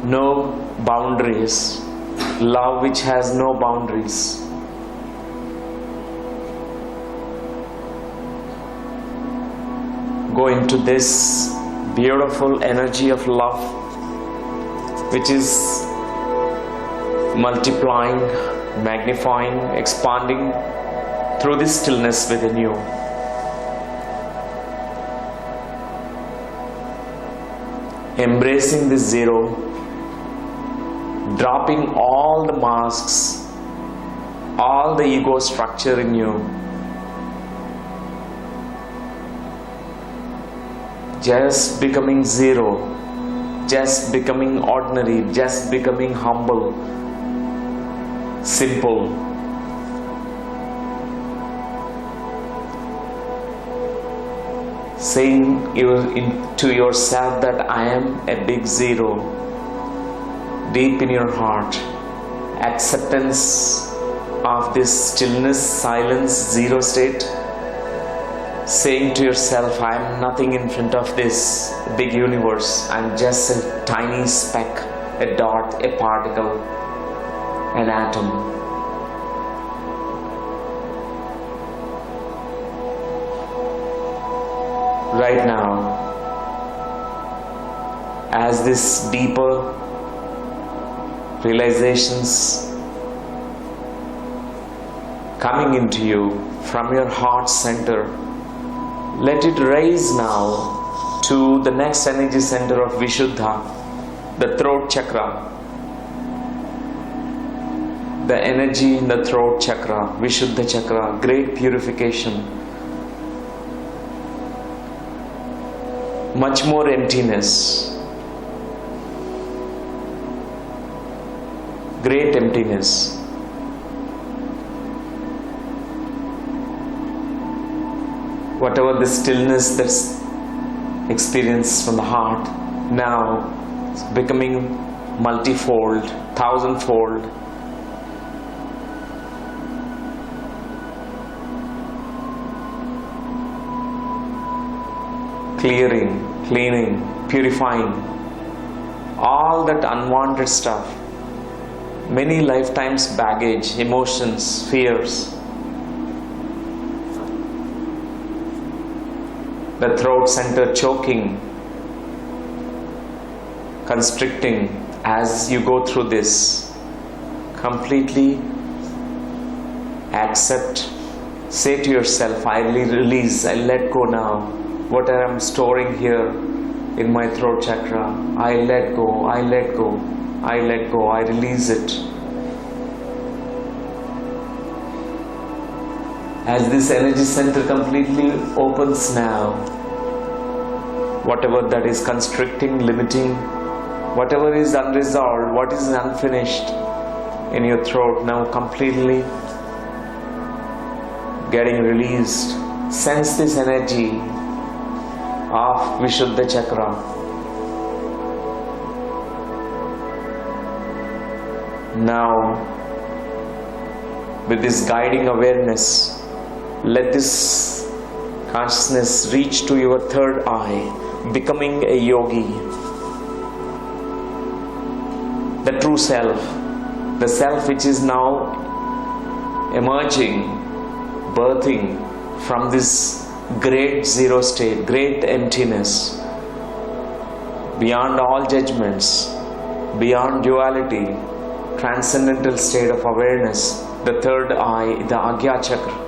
no boundaries, love which has no boundaries. Go into this beautiful energy of love which is multiplying, magnifying, expanding through this stillness within you. Embracing this zero, dropping all the masks, all the ego structure in you, just becoming zero, just becoming ordinary, just becoming humble, simple. Saying to yourself that I am a big zero, deep in your heart. Acceptance of this stillness, silence, zero state. Saying to yourself, I am nothing in front of this big universe. I am just a tiny speck, a dot, a particle, an atom. Right now, as this deeper realizations coming into you from your heart center, let it rise now to the next energy center of Vishuddha, the throat chakra. The energy in the throat chakra, Vishuddha chakra, great purification. Much more emptiness, great emptiness. Whatever the stillness that's experienced from the heart, now it's becoming multifold, thousandfold. Clearing, cleaning, purifying all that unwanted stuff, many lifetimes baggage, emotions, fears. The throat center choking, constricting as you go through this. Completely accept, say to yourself, I release, I let go now. What I am storing here in my throat chakra, I let go, I let go, I let go, I release it. As this energy center completely opens now, whatever that is constricting, limiting, whatever is unresolved, what is unfinished in your throat now completely getting released. Sense this energy of Vishuddha chakra. Now, with this guiding awareness, let this consciousness reach to your third eye, becoming a yogi. The true self, the self which is now emerging, birthing from this great zero state, great emptiness, beyond all judgments, beyond duality, transcendental state of awareness, the third eye, the Agya chakra,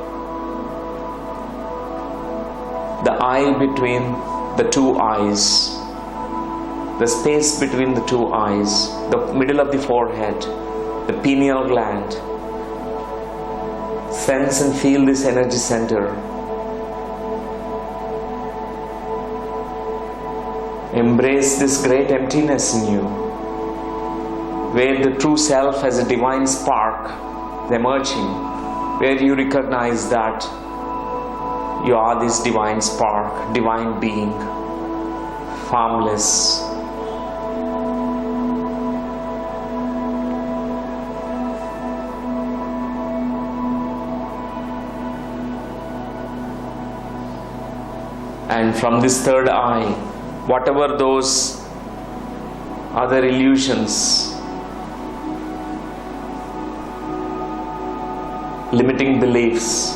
the eye between the two eyes, the space between the two eyes, the middle of the forehead, the pineal gland. Sense and feel this energy center. Embrace this great emptiness in you, where the true self as a divine spark emerging, where you recognize that you are this divine spark, divine being, formless. And from this third eye, whatever those other illusions, limiting beliefs,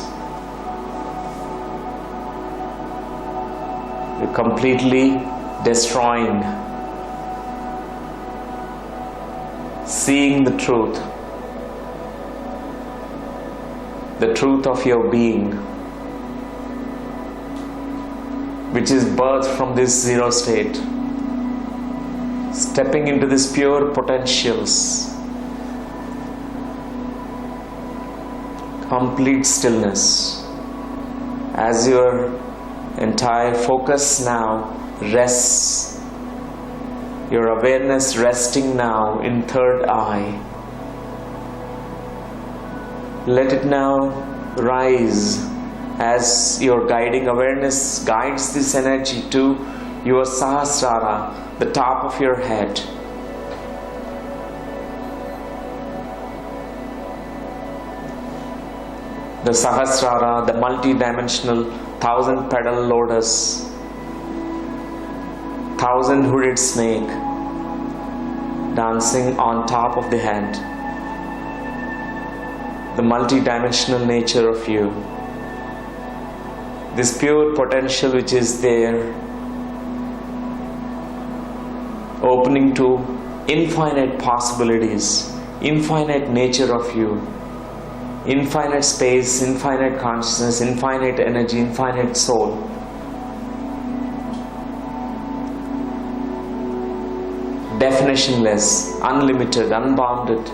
you're completely destroying, seeing the truth of your being, which is birthed from this zero state, stepping into this pure potentials, complete stillness, as your entire focus now rests. Your awareness resting now in third eye. Let it now rise as your guiding awareness guides this energy to your Sahasrara, the top of your head. The Sahasrara, the multi-dimensional 1,000-petal lotus, 1,000-hooded snake dancing on top of the head. The multi-dimensional nature of you. This pure potential which is there, opening to infinite possibilities, infinite nature of you, infinite space, infinite consciousness, infinite energy, infinite soul. Definitionless, unlimited, unbounded.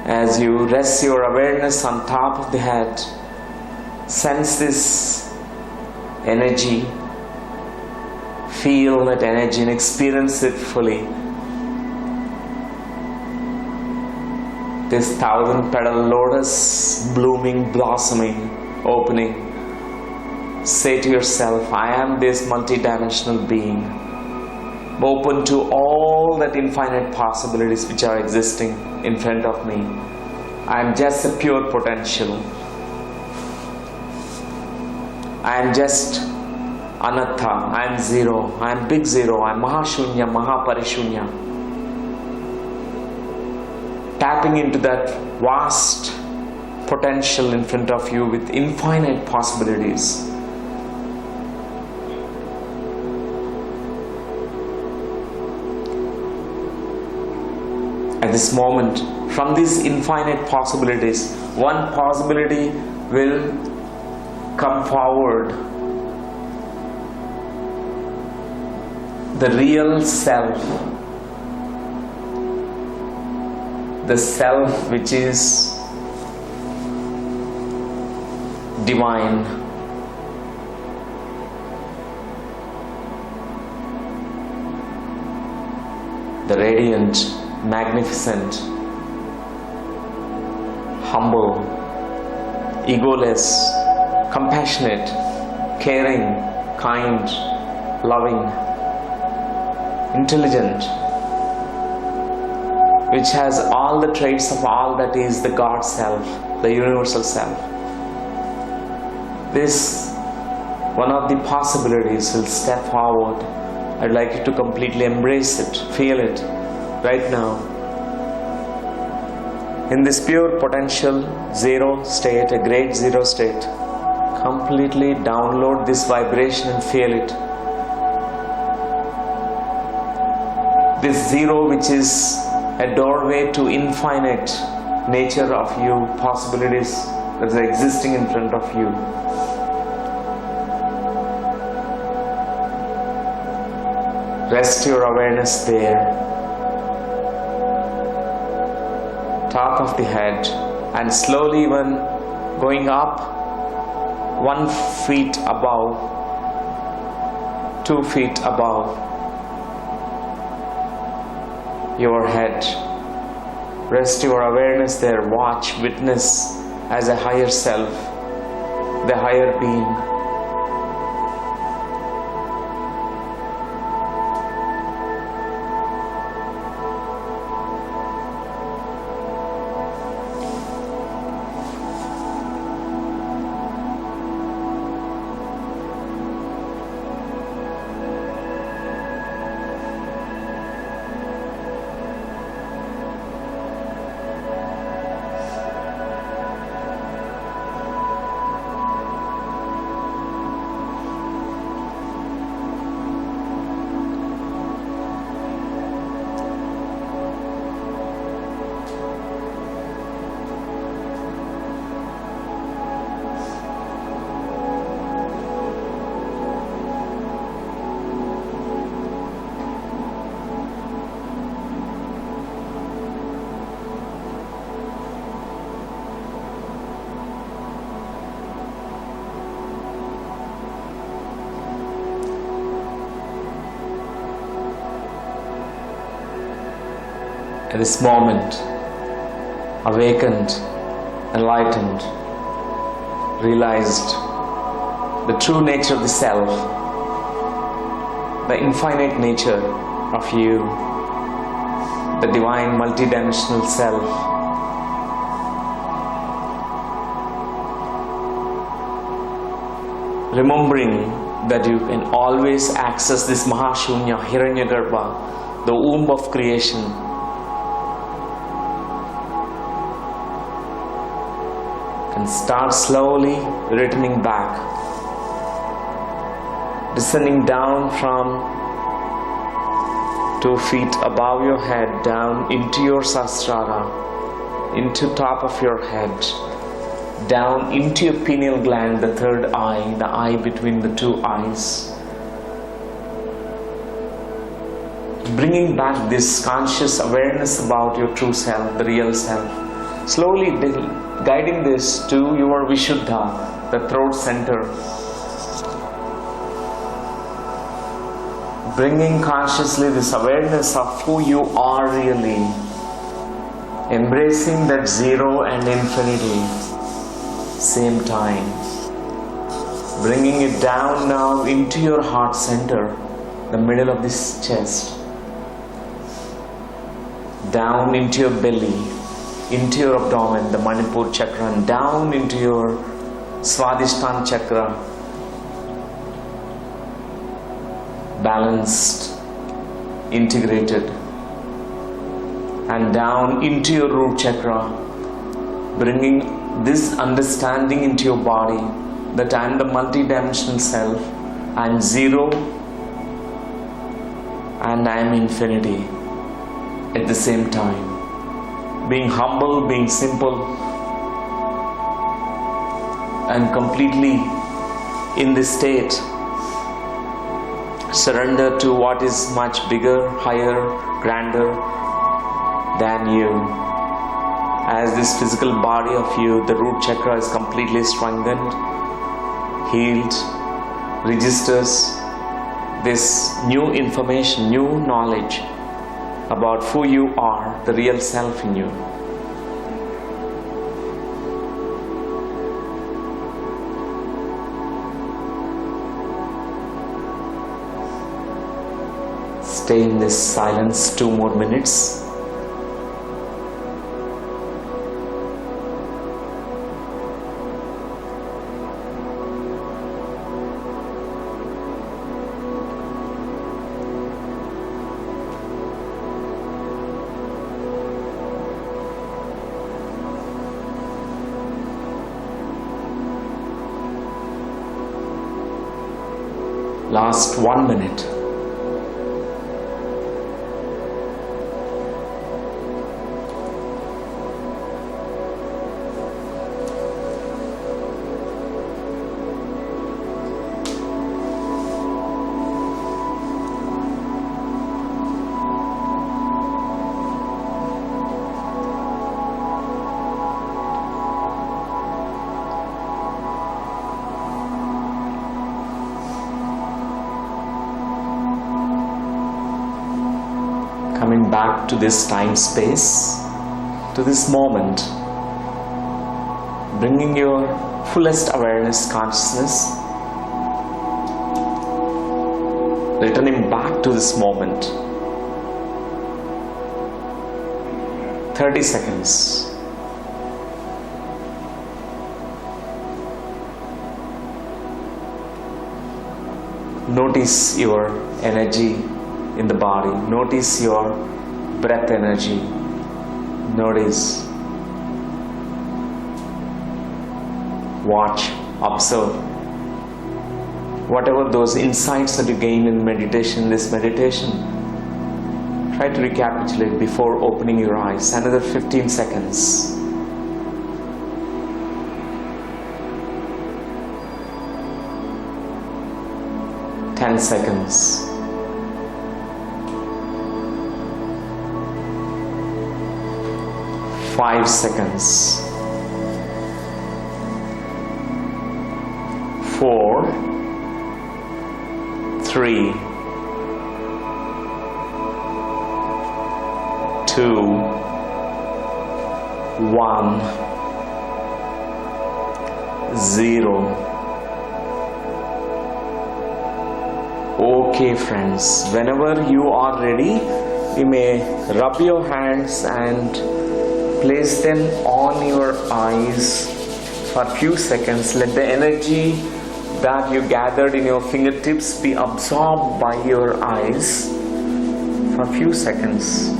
As you rest your awareness on top of the head, sense this energy, feel that energy and experience it fully. This 1,000-petal lotus blooming, blossoming, opening. Say to yourself, I am this multi-dimensional being, open to all that infinite possibilities which are existing in front of me. I am just a pure potential. I am just Anatta. I am zero. I am big zero. I am Mahashunya, Mahaparishunya. Tapping into that vast potential in front of you with infinite possibilities. At this moment, from these infinite possibilities, one possibility will come forward. The real self. The self which is divine. The radiant, magnificent, humble, egoless, compassionate, caring, kind, loving, intelligent, which has all the traits of all that is the God Self, the Universal Self. This, one of the possibilities, will step forward. I'd like you to completely embrace it, feel it right now. In this pure potential zero state, a great zero state, completely download this vibration and feel it. This zero which is a doorway to infinite nature of you, possibilities that are existing in front of you. Rest your awareness there, top of the head, and slowly even going up 1 feet above, 2 feet above your head. Rest your awareness there, watch, witness as a higher self, the higher being. At this moment, awakened, enlightened, realized the true nature of the self, the infinite nature of you, the divine multidimensional self. Remembering that you can always access this Mahashunya, Hiranyagarbha, the womb of creation. Can start slowly returning back, descending down from 2 feet above your head, down into your Sahasrara, into top of your head, down into your pineal gland, the third eye, the eye between the 2 eyes. Bringing back this conscious awareness about your true self, the real self. Slowly guiding this to your Vishuddha, the throat center. Bringing consciously this awareness of who you are really. Embracing that zero and infinity. Same time. Bringing it down now into your heart center, the middle of this chest. Down into your belly, into your abdomen, the Manipur chakra, and down into your Swadhisthana chakra. Balanced, integrated, and down into your root chakra, bringing this understanding into your body that I am the multidimensional self, I am zero and I am infinity at the same time. Being humble, being simple, and completely in this state, surrender to what is much bigger, higher, grander than you. As this physical body of you, the root chakra is completely strengthened, healed, registers this new information, new knowledge about who you are, the real self in you. Stay in this silence 2 more minutes. Last 1 minute. Coming back to this time space, to this moment, bringing your fullest awareness, consciousness, returning back to this moment. 30 seconds. Notice your energy in the body. Notice your breath energy. Notice. Watch. Observe. Whatever those insights that you gain in meditation, this meditation, try to recapitulate before opening your eyes. Another 15 seconds. Ten seconds. 5 seconds. 4, 3, 2, 2, 1, 0. Okay friends, whenever you are ready, you may rub your hands and place them on your eyes for a few seconds. Let the energy that you gathered in your fingertips be absorbed by your eyes for a few seconds.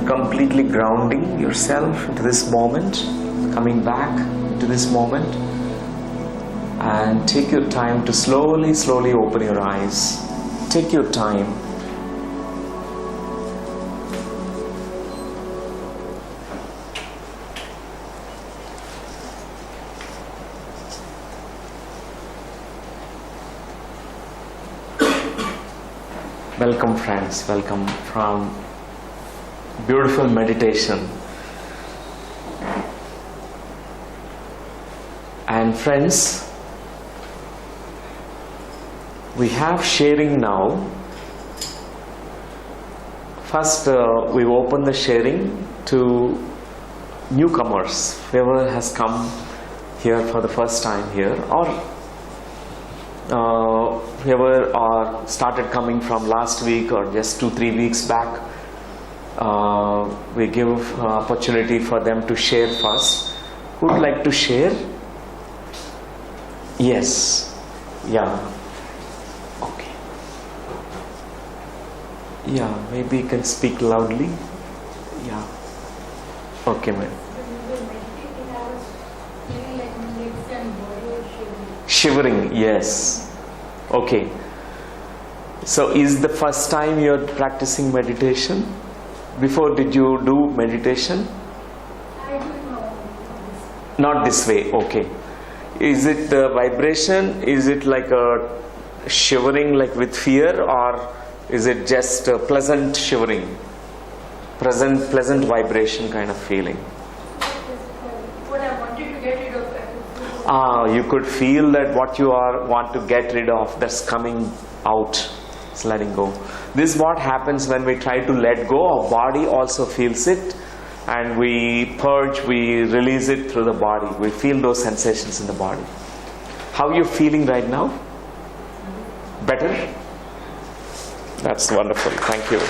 Completely grounding yourself into this moment, coming back into this moment. And take your time to slowly open your eyes. Take your time. Welcome friends, welcome from beautiful meditation. And friends, we have sharing now. First, we open the sharing to newcomers, whoever has come here for the first time here, or whoever started coming from last week or just 2-3 weeks back. We give opportunity for them to share first. Who would like to share? Yes. Yeah. Okay. Yeah, maybe you can speak loudly. Yeah. Okay, ma'am. Shivering, yes. Okay. So is the first time you're practicing meditation? Before, did you do meditation? I don't know. Not this way, okay. Is it the vibration? Is it like a shivering like with fear, or is it just a pleasant shivering? Pleasant vibration kind of feeling? What I wanted to get rid of. You could feel that what you want to get rid of, that's coming out. It's letting go. This is what happens when we try to let go. Our body also feels it, and we purge, we release it through the body. We feel those sensations in the body. How are you feeling right now? Better? That's wonderful. Thank you.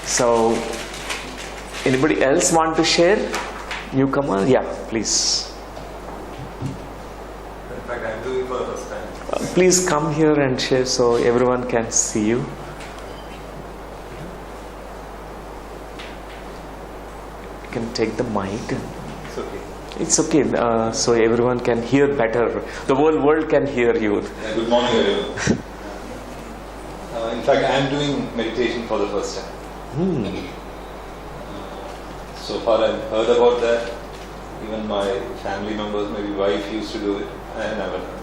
So, anybody else want to share? Newcomer? Yeah, please. In fact, I'm doing for the first time. Please come here and share so everyone can see you. You can take the mic. It's okay. It's okay, so everyone can hear better. The whole world can hear you. Yeah, good morning, everyone. In fact, I'm doing meditation for the first time. So far, I've heard about that. Even my family members, maybe wife, used to do it. I never done.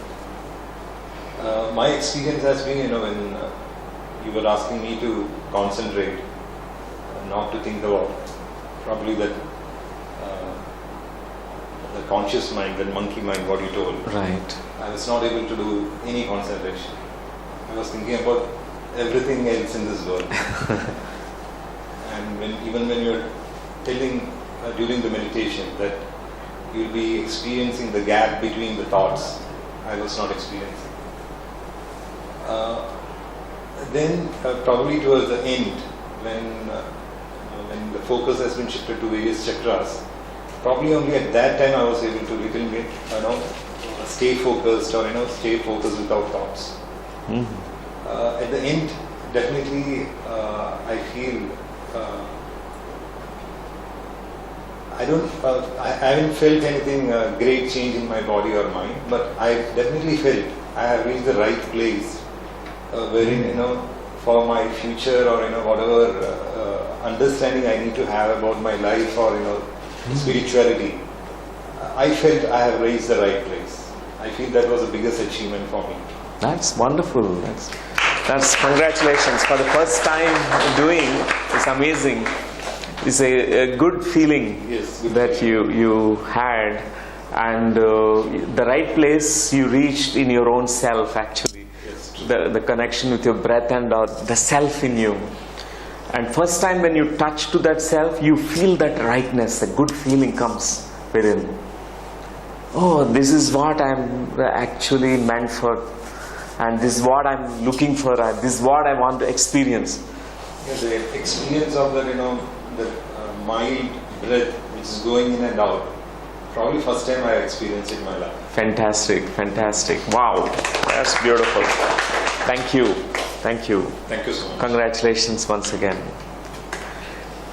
My experience has been, when you were asking me to concentrate, not to think about, probably that the conscious mind, that monkey mind, what you told. Right. I was not able to do any concentration. I was thinking about everything else in this world. And even when you're telling during the meditation that you'll be experiencing the gap between the thoughts, I was not experiencing. Then probably towards the end, when the focus has been shifted to various chakras, probably only at that time I was able to little bit, stay focused, or stay focused without thoughts. At the end, definitely, I feel I haven't felt anything great change in my body or mind, but I definitely felt I have reached the right place, wherein for my future or whatever understanding I need to have about my life or spirituality, I felt I have reached the right place. I feel that was the biggest achievement for me. That's wonderful. That's congratulations for the first time doing. It's amazing. It's a good feeling. Yes, good that you had, and the right place you reached in your own self actually. Yes, The connection with your breath and the self in you. And first time when you touch to that self, you feel that rightness, a good feeling comes within. Oh, this is what I'm actually meant for, and this is what I'm looking for, and this is what I want to experience. Yeah, the experience of that, the mild breath which is going in and out. Probably first time I experienced it in my life. Fantastic, fantastic. Wow, that's beautiful. Thank you. Thank you. Thank you so much. Congratulations once again.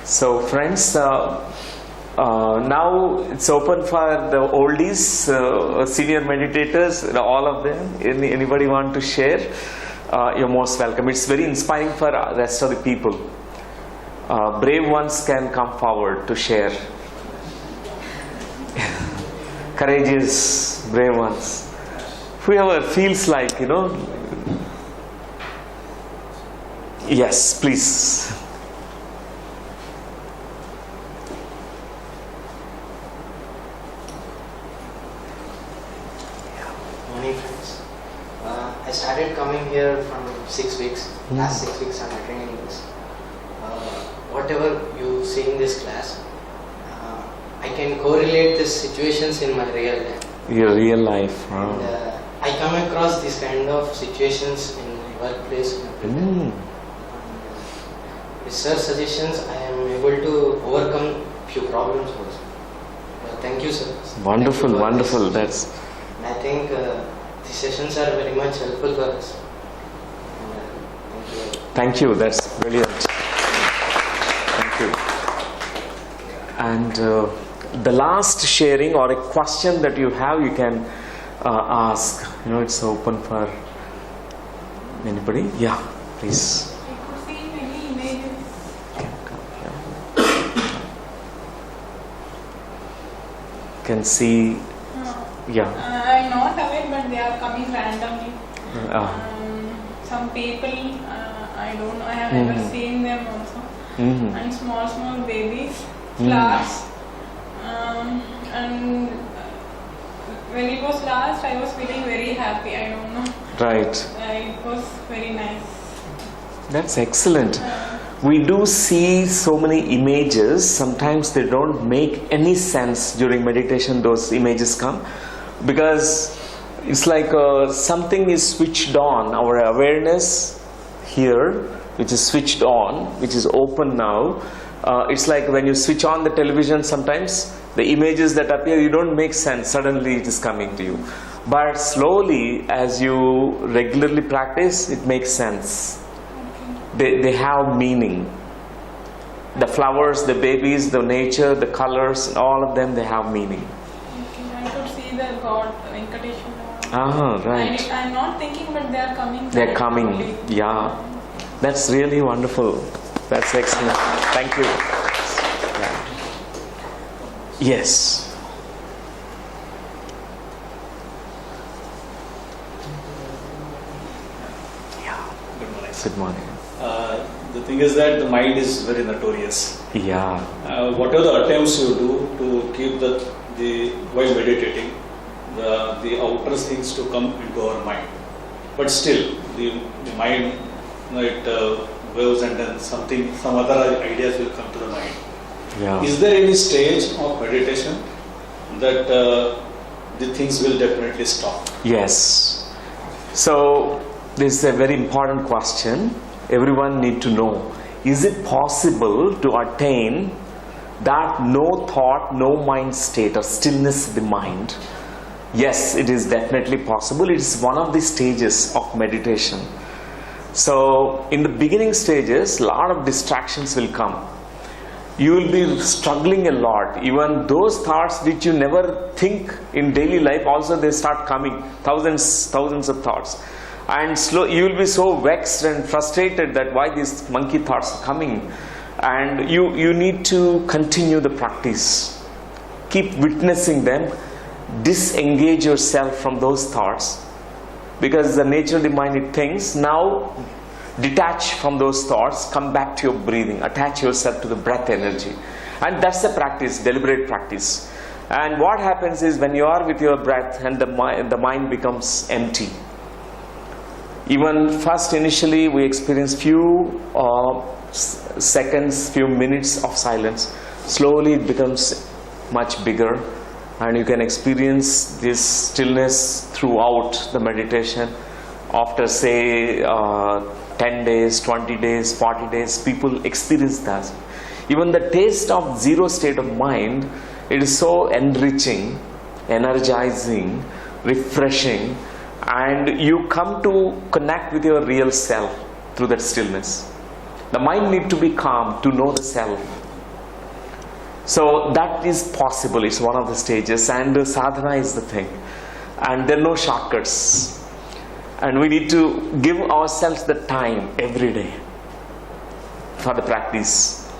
So friends, now it's open for the oldies, senior meditators, all of them. Anybody want to share? You're most welcome. It's very inspiring for the rest of the people. Brave ones can come forward to share. Courageous, brave ones. Whoever feels like, Yes, please. Morning, friends. I started coming here from 6 weeks. Last 6 weeks I'm attending this. Whatever you see in this class, I can correlate these situations in my real life. Your real life. And I come across these kind of situations in my workplace. With sir suggestions, I am able to overcome few problems also. Thank you, sir. Wonderful, Thank you for wonderful. this. That's And I think these sessions are very much helpful for us. Thank you. That's brilliant. Thank you. And the last sharing or a question that you have, you can ask. It's open for anybody. Yeah, please. I could see many images. Can see. Yeah. I'm not aware, but they are coming randomly. Some people, I don't know, I have never seen them also. And small babies, flowers. And when it was last, I was feeling very happy. I don't know. Right. It was very nice. That's excellent. We do see so many images. Sometimes they don't make any sense during meditation. Those images come because it's like something is switched on. Our awareness here, which is switched on, which is open now. It's like when you switch on the television, sometimes the images that appear, you don't make sense. Suddenly it is coming to you. But slowly, as you regularly practice, it makes sense. They have meaning. The flowers, the babies, the nature, the colors, all of them, they have meaning. Okay, I could see the God, Venkateshwara. Right. I'm not thinking, but they are coming. They're coming. Only. Yeah. That's really wonderful. That's excellent. Thank you. Yeah. Yes. Good morning. The thing is that the mind is very notorious. Yeah. Whatever the attempts you do to keep the while meditating, the outer things to come into our mind, but still the mind, it waves and then some other ideas will come to the mind. Yeah. Is there any stage of meditation that the things will definitely stop? Yes. So this is a very important question. Everyone need to know. Is it possible to attain that no thought, no mind state or stillness of the mind? Yes, it is definitely possible. It is one of the stages of meditation. So in the beginning stages, a lot of distractions will come. You will be struggling a lot. Even those thoughts which you never think in daily life, also they start coming. Thousands of thoughts. And you will be so vexed and frustrated that why these monkey thoughts are coming. And you need to continue the practice. Keep witnessing them. Disengage yourself from those thoughts. Because the nature of the mind, it thinks. Now detach from those thoughts, come back to your breathing, attach yourself to the breath energy. And that's the practice, deliberate practice. And what happens is when you are with your breath and the mind becomes empty. Even first initially we experience few seconds, few minutes of silence, slowly it becomes much bigger, and you can experience this stillness throughout the meditation. After say 10 days, 20 days, 40 days, people experience that. Even the taste of zero state of mind, it is so enriching, energizing, refreshing, and you come to connect with your real self through that stillness. The mind need to be calm to know the self. So that is possible. It's one of the stages, and sadhana is the thing. And there are no shortcuts. And we need to give ourselves the time every day for the practice.